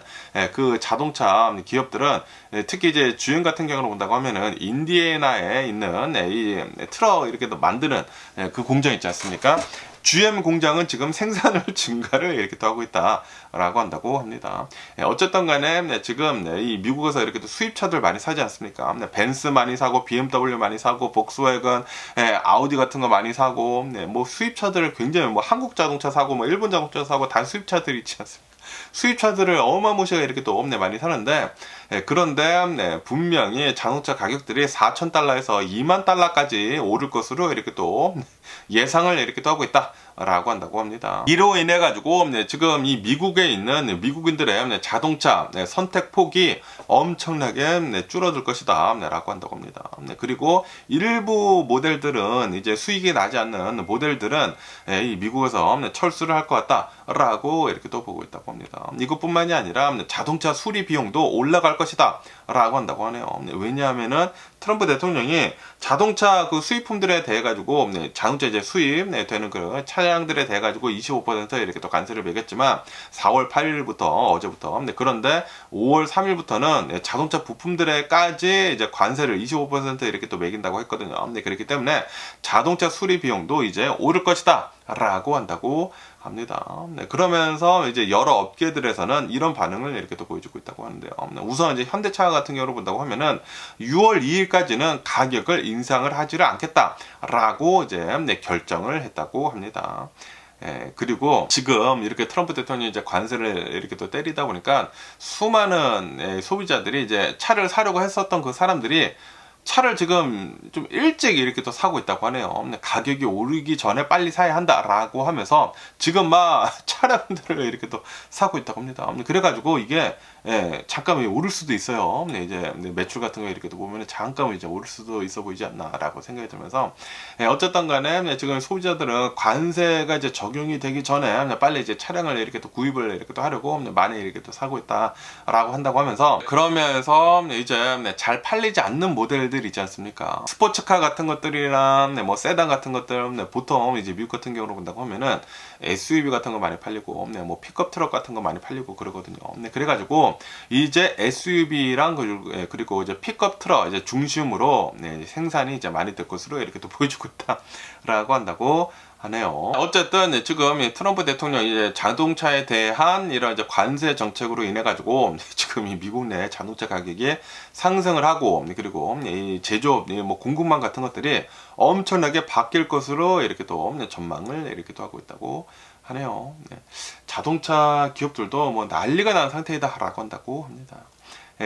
그 자동차 기업들은 특히 이제 GM 같은 경우로 본다고 하면은 인디애나에 있는 이 트럭 이렇게 또 만드는 그 공장 있지 않습니까? GM 공장은 지금 생산을 증가를 이렇게 또 하고 있다라고 한다고 합니다. 어쨌든 간에 지금 이 미국에서 이렇게 또 수입차들 많이 사지 않습니까? 벤츠 많이 사고, BMW 많이 사고, 복스와건, 아우디 같은 거 많이 사고, 뭐 수입차들을 굉장히 뭐 한국 자동차 사고, 뭐 일본 자동차 사고, 다 수입차들이 있지 않습니까? 수입차들을 어마무시하게 이렇게 또 많이 사는데, 그런데 분명히 자동차 가격들이 4,000달러에서 2만 달러까지 오를 것으로 이렇게 또 예상을 이렇게 또 하고 있다라고 한다고 합니다. 이로 인해 가지고 지금 이 미국에 있는 미국인들의 자동차 선택 폭이 엄청나게 줄어들 것이다라고 한다고 합니다. 그리고 일부 모델들은 이제 수익이 나지 않는 모델들은 이 미국에서 철수를 할 것 같다라고 이렇게 또 보고 있다고 합니다. 이것뿐만이 아니라 자동차 수리 비용도 올라갈 것이다 라고 한다고 하네요. 왜냐하면은 트럼프 대통령이 자동차 그 수입품들에 대해 가지고 자동차 이제 수입 되는 그 차량들에 대해 가지고 25% 이렇게 또 관세를 매겼지만 4월 8일부터 어제부터, 그런데 5월 3일부터는 자동차 부품들에까지 이제 관세를 25% 이렇게 또 매긴다고 했거든요. 그렇기 때문에 자동차 수리 비용도 이제 오를 것이다 라고 한다고 합니다. 그러면서 이제 여러 업계들에서는 이런 반응을 이렇게 또 보여주고 있다고 하는데요. 우선 이제 현대차 같은 경우로 본다고 하면은 6월 2일까지는 가격을 인상을 하지를 않겠다라고 이제 결정을 했다고 합니다. 그리고 지금 이렇게 트럼프 대통령이 이제 관세를 이렇게 또 때리다 보니까 수많은 소비자들이 이제 차를 사려고 했었던 그 사람들이 차를 지금 좀 일찍 이렇게 또 사고 있다고 하네요. 가격이 오르기 전에 빨리 사야 한다라고 하면서 지금 막 차량들을 이렇게 또 사고 있다고 합니다. 그래가지고 이게 잠깐 오를 수도 있어요. 이제 매출 같은 거 이렇게 또 보면 잠깐 이제 오를 수도 있어 보이지 않나라고 생각이 들면서 어쨌든 간에 지금 소비자들은 관세가 이제 적용이 되기 전에 빨리 이제 차량을 이렇게 또 구입을 이렇게 또 하려고 많이 이렇게 또 사고 있다라고 한다고 하면서 그러면서 이제 잘 팔리지 않는 모델들 있지 않습니까? 스포츠카 같은 것들이랑 뭐 세단 같은 것들 보통 이제 미국 같은 경우로 본다고 하면은 SUV 같은 거 많이 팔리고 뭐 픽업 트럭 같은 거 많이 팔리고 그러거든요. 그래가지고 이제 SUV랑 그리고 이제 픽업 트럭 이제 중심으로 생산이 이제 많이 될 것으로 이렇게 또 보여주고 있다라고 한다고 하네요. 어쨌든 지금 트럼프 대통령이 이제 자동차에 대한 이런 이제 관세 정책으로 인해 가지고 지금 이 미국 내 자동차 가격이 상승을 하고 그리고 이 제조업 뭐 공급망 같은 것들이 엄청나게 바뀔 것으로 이렇게 또 전망을 이렇게 또 하고 있다고 하네요. 자동차 기업들도 뭐 난리가 난 상태이다라고 한다고 합니다.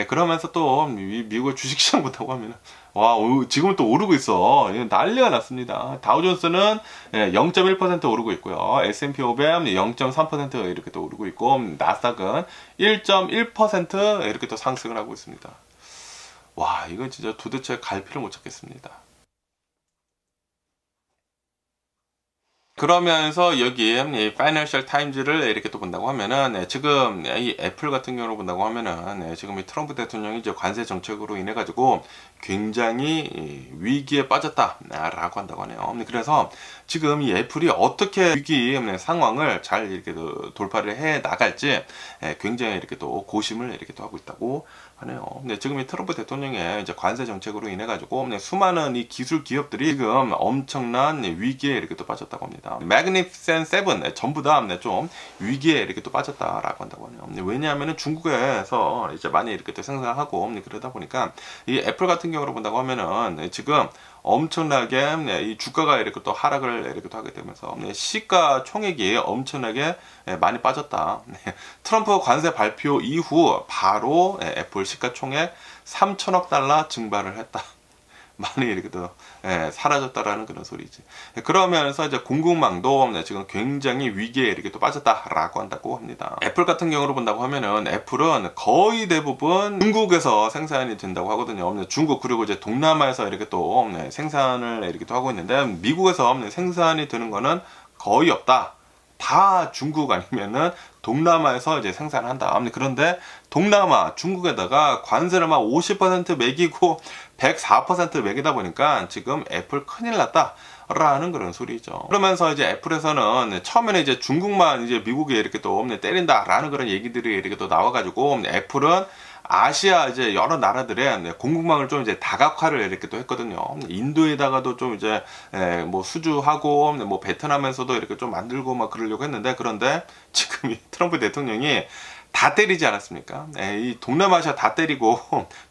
그러면서 또 미국 주식시장 보다고 하면 와 지금은 또 오르고 있어. 난리가 났습니다. 다우존스는 0.1% 오르고 있고요. S&P 500 0.3% 이렇게 또 오르고 있고 나스닥은 1.1% 이렇게 또 상승을 하고 있습니다. 와 이건 진짜 도대체 갈피를 못 찾겠습니다. 그러면서 여기 이 파이낸셜 타임즈를 이렇게 또 본다고 하면은 지금 이 애플 같은 경우로 본다고 하면은 지금 이 트럼프 대통령이 이제 관세 정책으로 인해 가지고 굉장히 위기에 빠졌다라고 한다고 하네요. 그래서 지금 이 애플이 어떻게 위기 상황을 잘 이렇게 돌파를 해 나갈지 굉장히 이렇게 또 고심을 이렇게 또 하고 있다고 하네요. 지금 이 트럼프 대통령의 이제 관세 정책으로 인해 가지고 수많은 이 기술 기업들이 지금 엄청난 위기에 이렇게 또 빠졌다고 합니다. Magnificent Seven 전부 다 좀 위기에 이렇게 또 빠졌다라고 한다고 하네요. 왜냐하면은 중국에서 이제 많이 이렇게 또 생산하고 그러다 보니까 이 애플 같은 경우로 본다고 하면은 지금 엄청나게 이 주가가 이렇게 또 하락을 이렇게 또 하게 되면서 시가 총액이 엄청나게 많이 빠졌다. 트럼프 관세 발표 이후 바로 애플 시가 총액 3천억 달러 증발을 했다. 많이 이렇게 또 사라졌다라는 그런 소리지. 그러면서 이제 공급망도 지금 굉장히 위기에 이렇게 또 빠졌다라고 한다고 합니다. 애플 같은 경우로 본다고 하면은 애플은 거의 대부분 중국에서 생산이 된다고 하거든요. 중국 그리고 이제 동남아에서 이렇게 또 생산을 이렇게 또 하고 있는데 미국에서 생산이 되는 거는 거의 없다. 다 중국 아니면은 동남아에서 이제 생산한다. 그런데 동남아, 중국에다가 관세를 막 50% 매기고 104% 매기다 보니까 지금 애플 큰일 났다. 라는 그런 소리죠. 그러면서 이제 애플에서는 처음에는 이제 중국만 이제 미국에 이렇게 또 때린다라는 그런 얘기들이 이렇게 또 나와가지고 애플은 아시아 이제 여러 나라들의 공급망을 좀 이제 다각화를 이렇게 또 했거든요. 인도에다가도 좀 이제 뭐 수주하고 뭐 베트남에서도 이렇게 좀 만들고 막 그러려고 했는데 그런데 지금 이 트럼프 대통령이 다 때리지 않았습니까? 이 동남아시아 다 때리고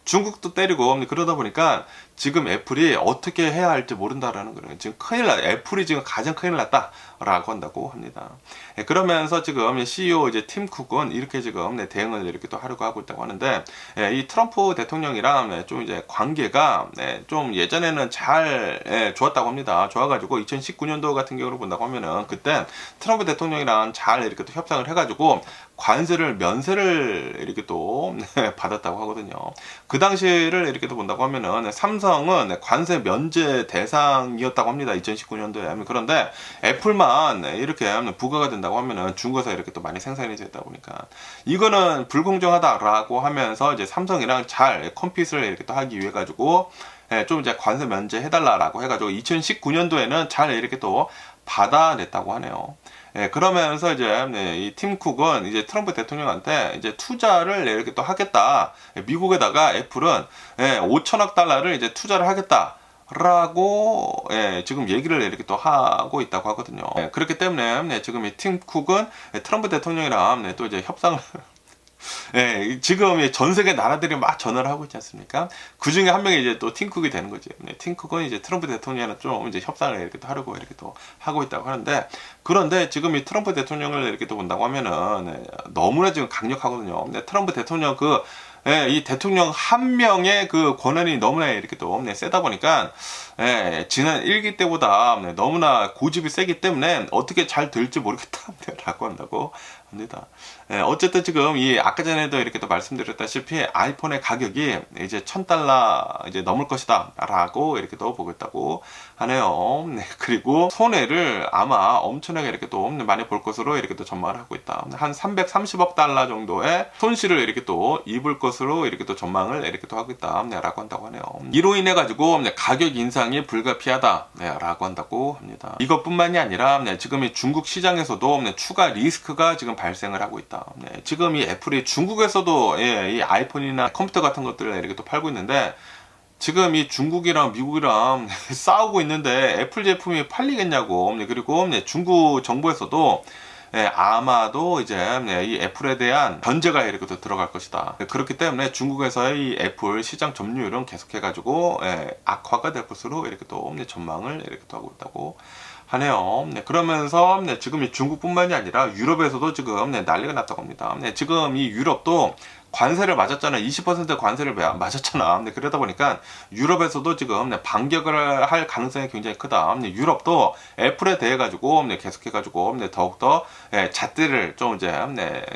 중국도 때리고 그러다 보니까 지금 애플이 어떻게 해야 할지 모른다라는 거예요. 지금 애플이 지금 가장 큰일 났다라고 한다고 합니다. 그러면서 지금 CEO 이제 팀 쿡은 이렇게 지금 대응을 이렇게 또 하려고 하고 있다고 하는데 이 트럼프 대통령이랑 좀 이제 관계가 좀 예전에는 잘 좋았다고 합니다. 좋아가지고 2019년도 같은 경우로 본다고 하면은 그때 트럼프 대통령이랑 잘 이렇게 또 협상을 해가지고 관세를 면세를 이렇게 또 받았다고 하거든요. 그 당시를 이렇게 또 본다고 하면은 삼성은 관세 면제 대상이었다고 합니다. 2019년도에. 그런데 애플만 이렇게 부과가 된다고 하면은 중국에서 이렇게 또 많이 생산이 되다 보니까 이거는 불공정하다라고 하면서 이제 삼성이랑 잘 컴핏을 이렇게 또 하기 위해 가지고 좀 이제 관세 면제 해달라라고 해가지고 2019년도에는 잘 이렇게 또 받아냈다고 하네요. 그러면서 이제 이 팀 쿡은 이제 트럼프 대통령한테 이제 투자를 이렇게 또 하겠다. 미국에다가 애플은 5천억 달러를 이제 투자를 하겠다. 라고 지금 얘기를 이렇게 또 하고 있다고 하거든요. 그렇기 때문에 지금 이 팀 쿡은 트럼프 대통령이랑 또 이제 협상을 지금 전 세계 나라들이 막 전화를 하고 있지 않습니까? 그 중에 한 명이 이제 또 팀쿡이 되는 거지. 팀쿡은 이제 트럼프 대통령이랑 좀 이제 협상을 이렇게 또 하려고 이렇게 또 하고 있다고 하는데, 그런데 지금 이 트럼프 대통령을 이렇게 또 본다고 하면은 너무나 지금 강력하거든요. 트럼프 대통령 예, 이 대통령 한 명의 그 권한이 너무나 이렇게 또 세다 보니까 예, 지난 1기 때보다 너무나 고집이 세기 때문에 어떻게 잘 될지 모르겠다라고 한다고 합니다. 예, 어쨌든 지금 이 아까 전에도 이렇게 또 말씀드렸다시피 아이폰의 가격이 이제 $1000 이제 넘을 것이다라고 이렇게 또 보고 있다고 하네요. 네, 그리고 손해를 아마 엄청나게 이렇게 또 많이 볼 것으로 이렇게 또 전망을 하고 있다. 한 330억 달러 정도의 손실을 이렇게 또 입을 것으로 이렇게 또 전망을 이렇게 또 하고 있다라고 한다고 하네요. 이로 인해 가지고 가격 인상이 불가피하다라고 한다고 합니다. 이것뿐만이 아니라 지금 이 중국 시장에서도 추가 리스크가 지금 발생을 하고 있다. 지금 이 애플이 중국에서도 이 아이폰이나 컴퓨터 같은 것들을 이렇게 또 팔고 있는데 지금 이 중국이랑 미국이랑 싸우고 있는데 애플 제품이 팔리겠냐고. 그리고 중국 정부에서도 아마도 이제 이 애플에 대한 견제가 이렇게 또 들어갈 것이다. 그렇기 때문에 중국에서의 이 애플 시장 점유율은 계속해가지고 악화가 될 것으로 이렇게 또 전망을 이렇게 또 하고 있다고 하네요. 그러면서 지금 이 중국뿐만이 아니라 유럽에서도 지금 난리가 났다고 합니다. 지금 이 유럽도 관세를 맞았잖아. 20% 관세를 맞았잖아. 그러다 보니까 유럽에서도 지금 반격을 할 가능성이 굉장히 크다. 유럽도 애플에 대해 가지고 계속해 가지고 더욱더 잣대를 좀 이제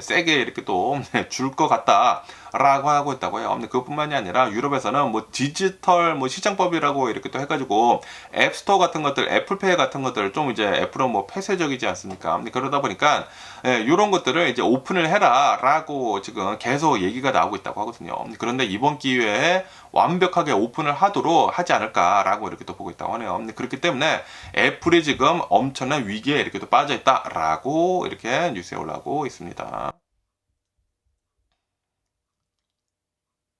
세게 이렇게 또 줄 것 같다. 라고 하고 있다고 해요. 그것뿐만이 아니라 유럽에서는 뭐 디지털 뭐 시장법이라고 이렇게 또 해가지고 앱스토어 같은 것들, 애플페이 같은 것들 좀 이제 애플은 뭐 폐쇄적이지 않습니까? 그러다 보니까 이런 것들을 이제 오픈을 해라라고 지금 계속 얘기가 나오고 있다고 하거든요. 그런데 이번 기회에 완벽하게 오픈을 하도록 하지 않을까라고 이렇게 또 보고 있다고 하네요. 그렇기 때문에 애플이 지금 엄청난 위기에 이렇게 또 빠져 있다라고 이렇게 뉴스에 올라오고 있습니다.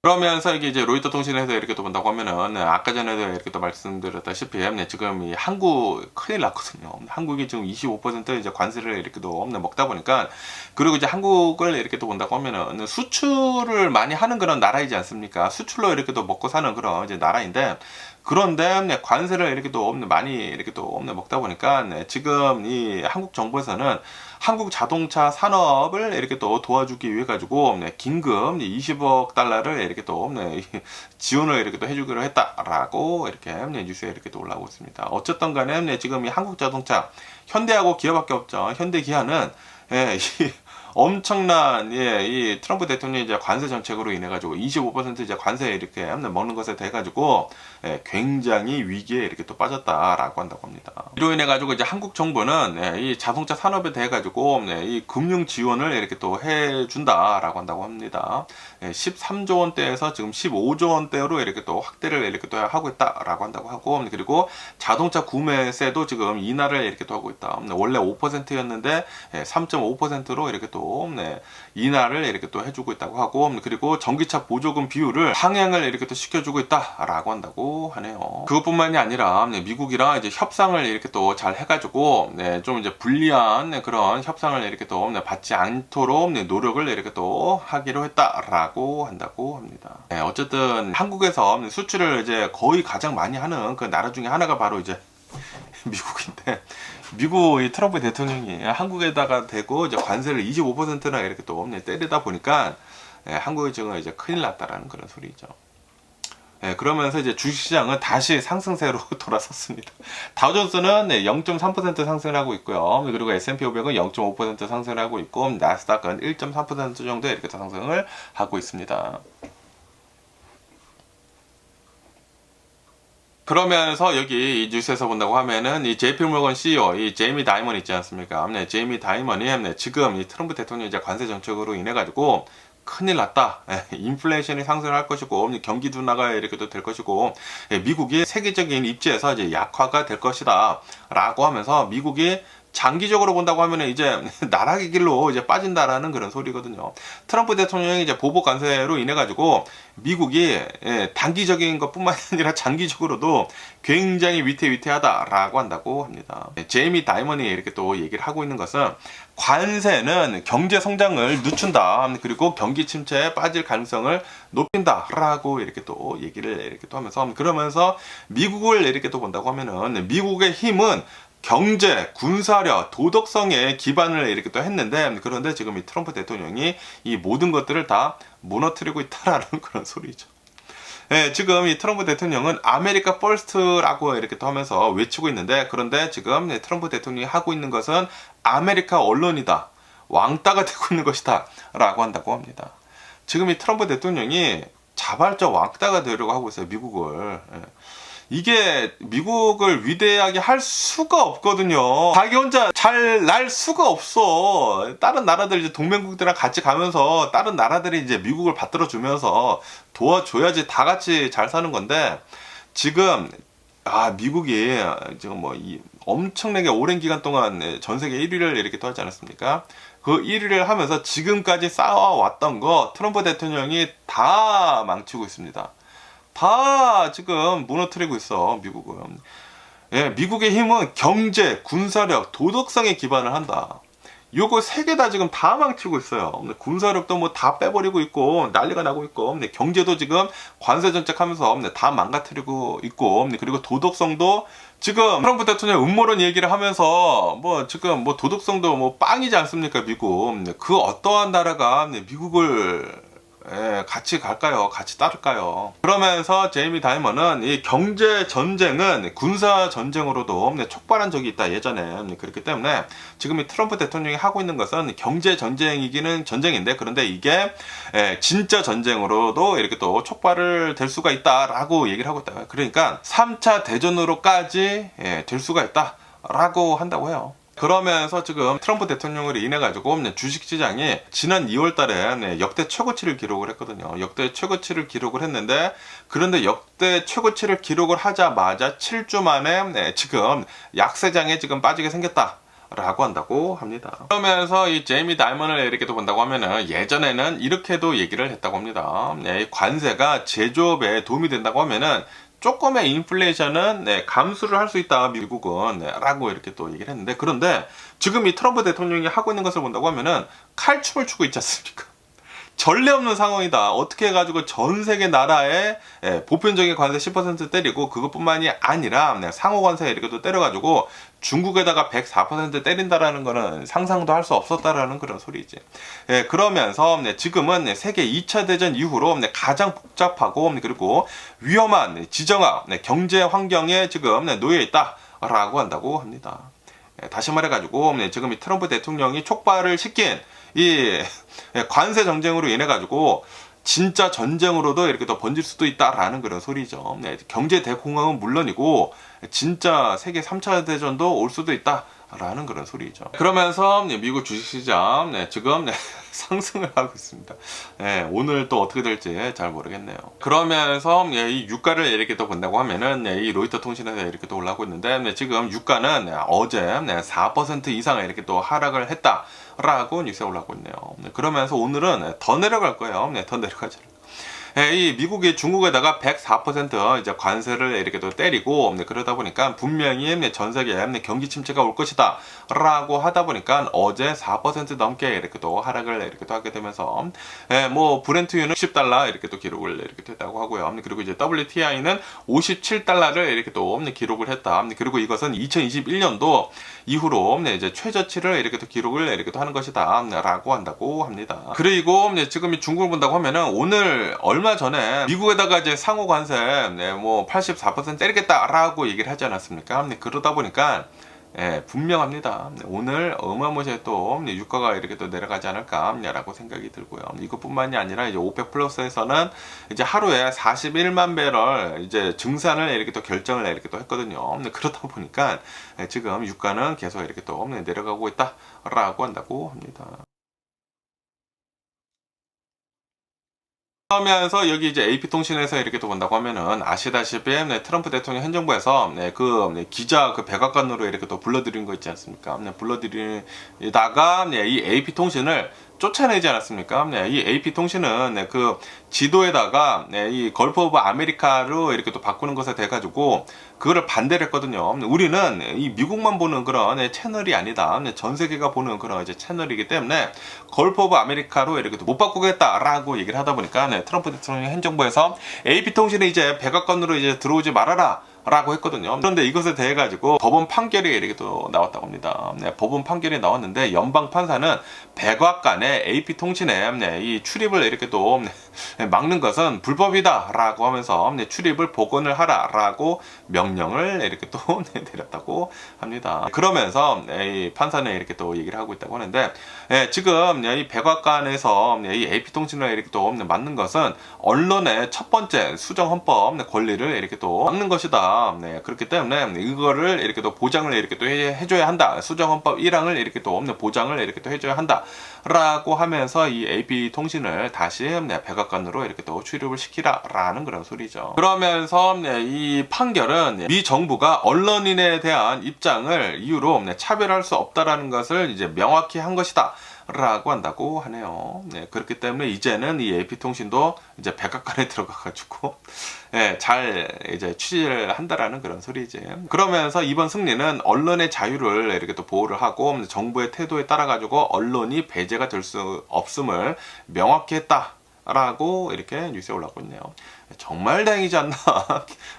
그러면서 이게 이제 로이터 통신에서 이렇게 또 본다고 하면은 아까 전에도 이렇게 또 말씀드렸다시피 지금 이 한국 큰일 났거든요. 한국이 지금 25% 이제 관세를 이렇게 또 먹다 보니까 그리고 이제 한국을 이렇게 또 본다고 하면은 수출을 많이 하는 그런 나라이지 않습니까? 수출로 이렇게 또 먹고 사는 그런 이제 나라인데 그런데 관세를 이렇게 또 많이 이렇게 또 먹다 보니까 지금 이 한국 정부에서는 한국 자동차 산업을 이렇게 또 도와주기 위해 가지고 긴급 20억 달러를 이렇게 또 지원을 이렇게 또 해주기로 했다라고 이렇게 뉴스에 이렇게 또 올라오고 있습니다. 어쨌든 간에 지금 이 한국 자동차 현대하고 기아밖에 없죠. 현대 기아는 엄청난 이 트럼프 대통령의 이제 관세 정책으로 인해 가지고 25% 이제 관세 이렇게 먹는 것에 대해 가지고 굉장히 위기에 이렇게 또 빠졌다라고 한다고 합니다. 이로 인해 가지고 이제 한국 정부는 이 자동차 산업에 대해 가지고 이 금융 지원을 이렇게 또 해준다라고 한다고 합니다. 13조 원대에서 지금 15조 원대로 이렇게 또 확대를 이렇게 또 하고 있다라고 한다고 하고 그리고 자동차 구매세도 지금 인하를 이렇게 또 하고 있다. 원래 5%였는데 3.5%로 이렇게 또 인하를 이렇게 또 해주고 있다고 하고 그리고 전기차 보조금 비율을 상향을 이렇게 또 시켜주고 있다라고 한다고 하네요. 그것뿐만이 아니라 미국이랑 이제 협상을 이렇게 또 잘 해가지고 좀 이제 불리한 그런 협상을 이렇게 또 받지 않도록 노력을 이렇게 또 하기로 했다라고 한다고 합니다. 어쨌든 한국에서 수출을 이제 거의 가장 많이 하는 그 나라 중에 하나가 바로 이제 미국인데 미국 이 트럼프 대통령이 한국에다가 대고 이제 관세를 25%나 이렇게 또 때리다 보니까 한국이 지금 이제 큰일 났다라는 그런 소리죠. 그러면서 이제 주식시장은 다시 상승세로 돌아섰습니다. 다우존스는 0.3% 상승을 하고 있고요. 그리고 S&P 500은 0.5% 상승을 하고 있고 나스닥은 1.3% 정도 이렇게 상승을 하고 있습니다. 그러면서 여기 이 뉴스에서 본다고 하면은 이 JP모건 CEO 이 제이미 다이먼 있지 않습니까? 제이미 다이먼이 지금 이 트럼프 대통령 이제 관세 정책으로 인해 가지고 큰일 났다. 인플레이션이 상승할 것이고 경기 둔화가 이렇게 또 될 것이고 미국이 세계적인 입지에서 이제 약화가 될 것이다라고 하면서 미국이 장기적으로 본다고 하면은 이제 나락의 길로 이제 빠진다라는 그런 소리거든요. 트럼프 대통령이 이제 보복 관세로 인해 가지고 미국이 단기적인 것뿐만 아니라 장기적으로도 굉장히 위태위태하다라고 한다고 합니다. 제이미 다이먼이 이렇게 또 얘기를 하고 있는 것은 관세는 경제 성장을 늦춘다. 그리고 경기 침체에 빠질 가능성을 높인다라고 이렇게 또 얘기를 이렇게 또 하면서 그러면서 미국을 이렇게 또 본다고 하면은 미국의 힘은 경제, 군사력, 도덕성에 기반을 이렇게 또 했는데, 그런데 지금 이 트럼프 대통령이 이 모든 것들을 다 무너뜨리고 있다라는 그런 소리죠. 예, 지금 이 트럼프 대통령은 아메리카 퍼스트라고 이렇게 또 하면서 외치고 있는데, 그런데 지금 트럼프 대통령이 하고 있는 것은 아메리카 언론이다, 왕따가 되고 있는 것이다 라고 한다고 합니다. 지금 이 트럼프 대통령이 자발적 왕따가 되려고 하고 있어요, 미국을. 예. 이게 미국을 위대하게 할 수가 없거든요. 자기 혼자 잘 날 수가 없어. 다른 나라들 이제 동맹국들이랑 같이 가면서 다른 나라들이 이제 미국을 받들어 주면서 도와줘야지 다 같이 잘 사는 건데, 지금 미국이 지금 뭐 이 엄청나게 오랜 기간 동안 전 세계 1위를 이렇게 또 하지 않았습니까? 그 1위를 하면서 지금까지 쌓아왔던 거 트럼프 대통령이 다 망치고 있습니다. 다 지금 무너뜨리고 있어, 미국은. 예, 미국의 힘은 경제, 군사력, 도덕성에 기반을 한다. 요거 세 개 다 지금 다 망치고 있어요. 군사력도 뭐 다 빼버리고 있고 난리가 나고 있고, 경제도 지금 관세 정책하면서 다 망가뜨리고 있고, 그리고 도덕성도 지금 트럼프 대통령 음모론 얘기를 하면서 뭐 지금 뭐 도덕성도 뭐 빵이지 않습니까, 미국. 그 어떠한 나라가 미국을 같이 갈까요? 같이 따를까요? 그러면서 제이미 다이먼은 이 경제 전쟁은 군사 전쟁으로도 촉발한 적이 있다, 예전에. 그렇기 때문에 지금 이 트럼프 대통령이 하고 있는 것은 경제 전쟁이기는 전쟁인데, 그런데 이게 진짜 전쟁으로도 이렇게 또 촉발을 될 수가 있다라고 얘기를 하고 있다. 그러니까 3차 대전으로까지 될 수가 있다라고 한다고 해요. 그러면서 지금 트럼프 대통령으로 인해 가지고 주식시장이 지난 2월 달에 역대 최고치를 기록을 했거든요. 역대 최고치를 기록을 했는데, 그런데 역대 최고치를 기록을 하자마자 7주 만에 지금 약세장에 지금 빠지게 생겼다 라고 한다고 합니다. 그러면서 이 제이미 다이먼을 이렇게 또 본다고 하면은, 예전에는 이렇게도 얘기를 했다고 합니다. 관세가 제조업에 도움이 된다고 하면은 조금의 인플레이션은 감수를 할 수 있다, 미국은. 라고 이렇게 또 얘기를 했는데, 그런데 지금 이 트럼프 대통령이 하고 있는 것을 본다고 하면은 칼춤을 추고 있지 않습니까? 전례 없는 상황이다. 어떻게 해가지고 전 세계 나라에 보편적인 관세 10% 때리고, 그것뿐만이 아니라 상호 관세 이렇게 또 때려가지고 중국에다가 104% 때린다라는 거는 상상도 할 수 없었다라는 그런 소리지. 그러면서 지금은 세계 2차 대전 이후로 가장 복잡하고 그리고 위험한 지정학 경제 환경에 지금 놓여 있다라고 한다고 합니다. 다시 말해가지고 지금 이 트럼프 대통령이 촉발을 시킨 이 관세 정쟁으로 인해 가지고 진짜 전쟁으로도 이렇게 더 번질 수도 있다라는 그런 소리죠. 경제 대공황은 물론이고 진짜 세계 3차 대전도 올 수도 있다라는 그런 소리죠. 그러면서 미국 주식시장 지금 상승을 하고 있습니다. 오늘 또 어떻게 될지 잘 모르겠네요. 그러면서 이 유가를 이렇게 또 본다고 하면은 이 로이터 통신에서 이렇게 또 올라오고 있는데, 지금 유가는 어제 4% 이상 이렇게 또 하락을 했다라고 뉴스에 올라오고 있네요. 그러면서 오늘은 더 내려갈 거예요. 더 내려가죠. 이 미국이 중국에다가 104% 이제 관세를 이렇게 또 때리고, 그러다 보니까 분명히 전 세계 경기 침체가 올 것이다 라고 하다 보니까 어제 4% 넘게 이렇게 또 하락을 이렇게 또 하게 되면서, 뭐 브렌트유는 60달러 이렇게 또 기록을 이렇게 됐다고 하고요. 그리고 이제 WTI는 57달러를 이렇게 또 기록을 했다. 그리고 이것은 2021년도 이후로 이제 최저치를 이렇게 또 기록을 이렇게 또 하는 것이다 라고 한다고 합니다. 그리고 지금 이 중국을 본다고 하면은, 오늘 얼마 전에 미국에다가 이제 상호 관세 뭐 84% 때리겠다라고 얘기를 하지 않았습니까? 그러다 보니까 분명합니다. 오늘 어마무시하게 또 유가가 이렇게 또 내려가지 않을까라고 생각이 들고요. 이것뿐만이 아니라 이제 오펙 플러스에서는 이제 하루에 41만 배럴 이제 증산을 이렇게 또 결정을 이렇게 또 했거든요. 그렇다 보니까 지금 유가는 계속 이렇게 또 내려가고 있다라고 한다고 합니다. 그러면서 여기 이제 AP통신에서 이렇게 또 본다고 하면은, 아시다시피 트럼프 대통령 행정부에서 그 기자 그 백악관으로 이렇게 또 불러들인 거 있지 않습니까? 불러들이다가 이 AP통신을 쫓아내지 않았습니까? 이 AP통신은 그 지도에다가 이 걸프 오브 아메리카로 이렇게 또 바꾸는 것에 대해 가지고 그거를 반대를 했거든요. 우리는 이 미국만 보는 그런 채널이 아니다. 전 세계가 보는 그런 이제 채널이기 때문에 걸프 오브 아메리카로 이렇게 못 바꾸겠다라고 얘기를 하다 보니까 트럼프 대통령 행정부에서 AP통신이 이제 백악관으로 이제 들어오지 말아라 라고 했거든요. 그런데 이것에 대해 가지고 법원 판결이 이렇게 또 나왔다고 합니다. 네, 법원 판결이 나왔는데 연방 판사는 백악관의 AP통신에 이 출입을 이렇게 또 막는 것은 불법이다라고 하면서 출입을 복원을 하라라고 명령을 이렇게 또 내렸다고 합니다. 그러면서 이 판사는 이렇게 또 얘기를 하고 있다고 하는데, 지금 이 백악관에서 이 AP통신을 이렇게 또 막는 것은 언론의 첫 번째 수정헌법 권리를 이렇게 또 막는 것이다. 그렇기 때문에 이거를 이렇게 또 보장을 이렇게 또 해줘야 한다. 수정헌법 1항을 이렇게 또 보장을 이렇게 또 해줘야 한다라고 하면서 이 AP통신을 다시 백악관으로 이렇게 또 출입을 시키라라는 그런 소리죠. 그러면서 이 판결은 미 정부가 언론인에 대한 입장을 이유로 차별할 수 없다라는 것을 이제 명확히 한 것이다. 라고 한다고 하네요. 그렇기 때문에 이제는 이 AP통신도 이제 백악관에 들어가가지고 잘 이제 취재를 한다라는 그런 소리지. 그러면서 이번 승리는 언론의 자유를 이렇게 또 보호를 하고 정부의 태도에 따라 가지고 언론이 배제가 될 수 없음을 명확히 했다. 라고 이렇게 뉴스에 올라오고 있네요. 정말 다행이지 않나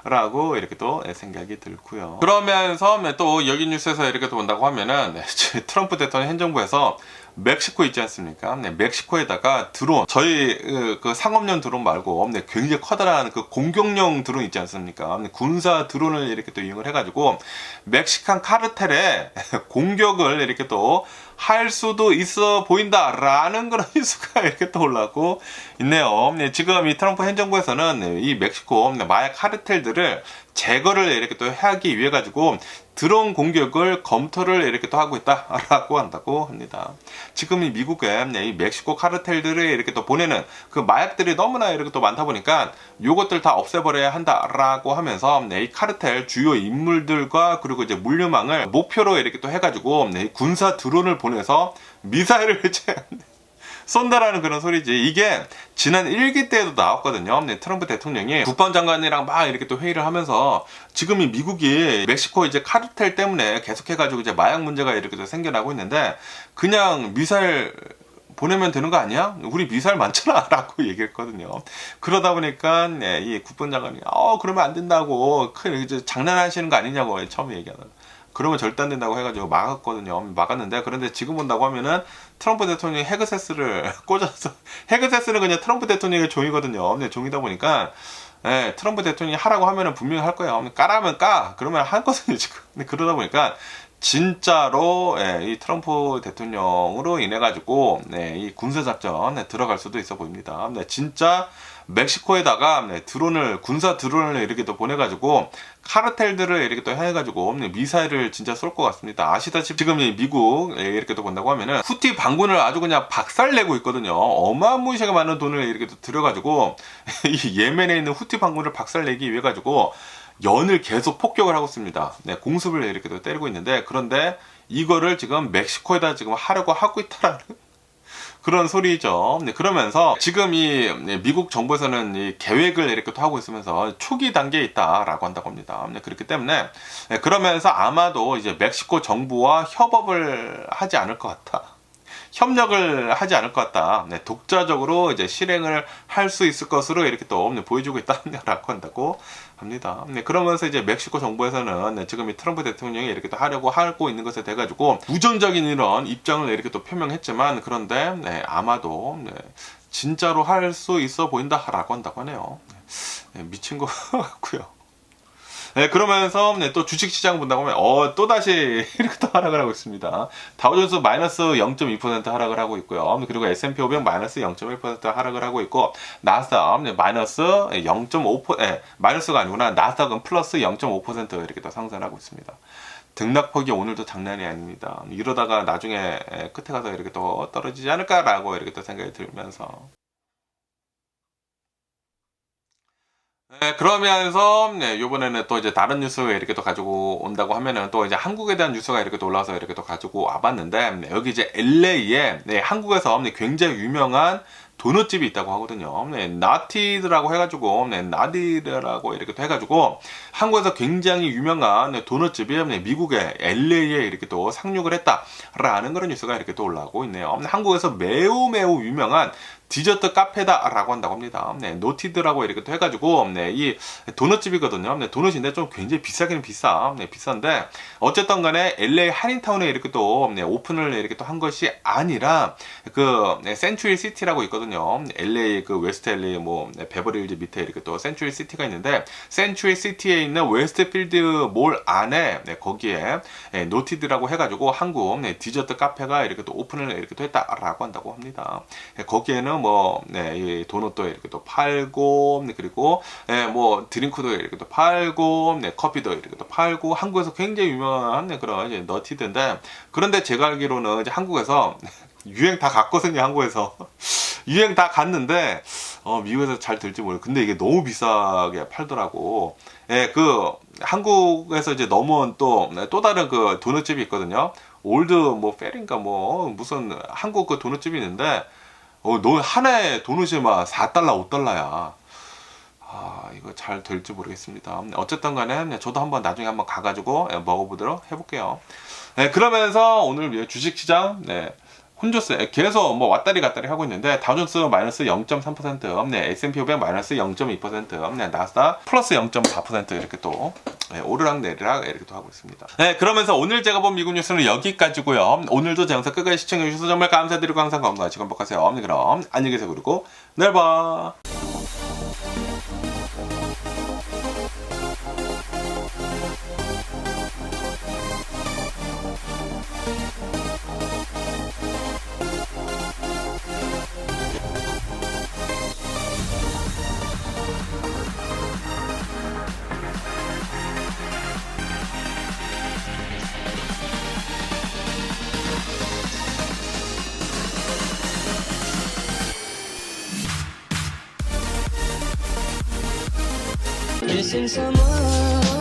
라고 이렇게 또 생각이 들고요. 그러면서 또 여기 뉴스에서 이렇게 또 본다고 하면은 트럼프 대통령 행정부에서 멕시코 있지 않습니까? 멕시코에다가 드론, 저희 그 상업용 드론 말고 굉장히 커다란 그 공격용 드론 있지 않습니까? 군사 드론을 이렇게 또 이용을 해가지고 멕시칸 카르텔에 공격을 이렇게 또 할 수도 있어 보인다라는 그런 뉴스가 이렇게 또 올라오고 있네요. 지금 이 트럼프 행정부에서는 이 멕시코 마약 카르텔들을 제거를 이렇게 또 하기 위해 가지고 드론 공격을 검토를 이렇게 또 하고 있다라고 한다고 합니다. 지금 이 미국에 이 멕시코 카르텔들을 이렇게 또 보내는 그 마약들이 너무나 이렇게 또 많다 보니까 요것들 다 없애버려야 한다라고 하면서 이 카르텔 주요 인물들과 그리고 이제 물류망을 목표로 이렇게 또 해가지고 군사 드론을 보내서 미사일을 쏜다라는 그런 소리지. 이게 지난 1기 때에도 나왔거든요. 트럼프 대통령이 국방장관이랑 막 이렇게 또 회의를 하면서 지금 이 미국이 멕시코 이제 카르텔 때문에 계속해가지고 이제 마약 문제가 이렇게 또 생겨나고 있는데 그냥 미사일 보내면 되는 거 아니야? 우리 미사일 많잖아 라고 얘기했거든요. 그러다 보니까 이 국방장관이 그러면 안 된다고 이제 장난하시는 거 아니냐고 처음에 얘기하다가 그러면 절대 안 된다고 해가지고 막았거든요. 막았는데 그런데 지금 본다고 하면은 트럼프 대통령이 헤그세스를 꽂아서 헤그세스는 그냥 트럼프 대통령의 종이거든요. 종이다 보니까 트럼프 대통령이 하라고 하면은 분명히 할 거예요. 까라면 까 그러면 하거든요 지금. 근데 그러다 보니까 진짜로 이 트럼프 대통령으로 인해 가지고 이 군사작전 들어갈 수도 있어 보입니다. 진짜 멕시코에다가 드론을 군사 드론을 이렇게 또 보내가지고 카르텔들을 이렇게 또 해가지고 미사일을 진짜 쏠 것 같습니다. 아시다시피 지금 미국 이렇게 또 본다고 하면은 후티 반군을 아주 그냥 박살내고 있거든요. 어마무시하게 많은 돈을 이렇게 또 들여가지고 이 예멘에 있는 후티 반군을 박살내기 위해 가지고 연을 계속 폭격을 하고 있습니다. 공습을 이렇게 또 때리고 있는데 그런데 이거를 지금 멕시코에다 지금 하려고 하고 있다라는 그런 소리죠. 그러면서 지금 이 미국 정부에서는 이 계획을 이렇게 또 하고 있으면서 초기 단계에 있다라고 한다고 합니다. 그렇기 때문에 그러면서 아마도 이제 멕시코 정부와 협업을 하지 않을 것 같다. 협력을 하지 않을 것 같다. 독자적으로 이제 실행을 할 수 있을 것으로 이렇게 또 보여주고 있다라고 한다고 합니다. 그러면서 이제 멕시코 정부에서는 지금 이 트럼프 대통령이 이렇게 또 하려고 하고 있는 것에 대해 가지고 부정적인 이런 입장을 이렇게 또 표명했지만 그런데 아마도 진짜로 할 수 있어 보인다라고 한다고 하네요. 미친 것 같고요. 그러면서 또 주식시장 본다고 하면 또다시 이렇게 또 하락을 하고 있습니다. 다우존스 마이너스 0.2% 하락을 하고 있고요. 그리고 S&P 500 마이너스 0.1% 하락을 하고 있고 나스닥 마이너스 0.5% 마이너스가 아니구나. 나스닥은 플러스 0.5% 이렇게 또 상승하고 있습니다. 등락폭이 오늘도 장난이 아닙니다. 이러다가 나중에 끝에 가서 이렇게 또 떨어지지 않을까라고 이렇게 또 생각이 들면서 그러면서 이번에는 또 이제 다른 뉴스 이렇게 또 가지고 온다고 하면은 또 이제 한국에 대한 뉴스가 이렇게 또 올라와서 이렇게 또 가지고 와봤는데 여기 이제 LA에 한국에서 굉장히 유명한 도넛집이 있다고 하거든요. 나티드라고 해가지고 나디라고 이렇게 또 해가지고 한국에서 굉장히 유명한 도넛집이 미국의 LA에 이렇게 또 상륙을 했다라는 그런 뉴스가 이렇게 또 올라오고 있네요. 한국에서 매우 유명한 디저트 카페다라고 한다고 합니다. 네, 노티드라고 이렇게 또 해가지고 네, 이 도넛집이거든요. 네, 도넛인데 좀 굉장히 비싸기는 비싸. 네, 비싼데 어쨌든 간에 LA 한인타운에 이렇게 또 네, 오픈을 이렇게 또 한 것이 아니라 그 네, 센츄리 시티라고 있거든요. LA 그 웨스트 LA 뭐 네, 베버리힐즈 밑에 이렇게 또 센츄리 시티가 있는데 센츄리 시티에 있는 웨스트필드 몰 안에 네, 거기에 네, 노티드라고 해가지고 한국 네, 디저트 카페가 이렇게 또 오픈을 이렇게 또 했다라고 한다고 합니다. 네, 거기에는 뭐 네, 이 도넛도 이렇게 또 팔고 네, 그리고 네, 뭐 드링크도 이렇게 또 팔고 네, 커피도 이렇게 또 팔고 한국에서 굉장히 유명한 네, 그런 이제 너티드인데 그런데 제가 알기로는 이제 한국에서 유행 다 갔거든요. 한국에서 유행 다 갔는데 미국에서 잘 될지 모르겠어요. 근데 이게 너무 비싸게 팔더라고. 예, 그 한국에서 이제 넘어온 또 다른 그 도넛집이 있거든요. 올드 뭐 페리인가 뭐 무슨 한국 그 도넛집이 있는데 너 하나에 도넛이 막 4달러 5달러야. 아, 이거 잘 될지 모르겠습니다. 어쨌든 간에 저도 한번 나중에 한번 가가지고 먹어보도록 해볼게요. 네, 그러면서 오늘 주식시장 네, 혼조세 계속 뭐 왔다리 갔다리 하고 있는데 다우존스 마이너스 0.3%, 네, S&P 500 마이너스 0.2%, 네, 나스닥 플러스 0.4% 이렇게 또 네, 오르락 내리락 이렇게 또 하고 있습니다. 네, 그러면서 오늘 제가 본 미국 뉴스는 여기까지고요. 오늘도 제 영상 끝까지 시청해 주셔서 정말 감사드리고 항상 건강하시고 행복하세요. 네, 그럼 안녕히 계세요. 그리고 내일 봐. Missing someone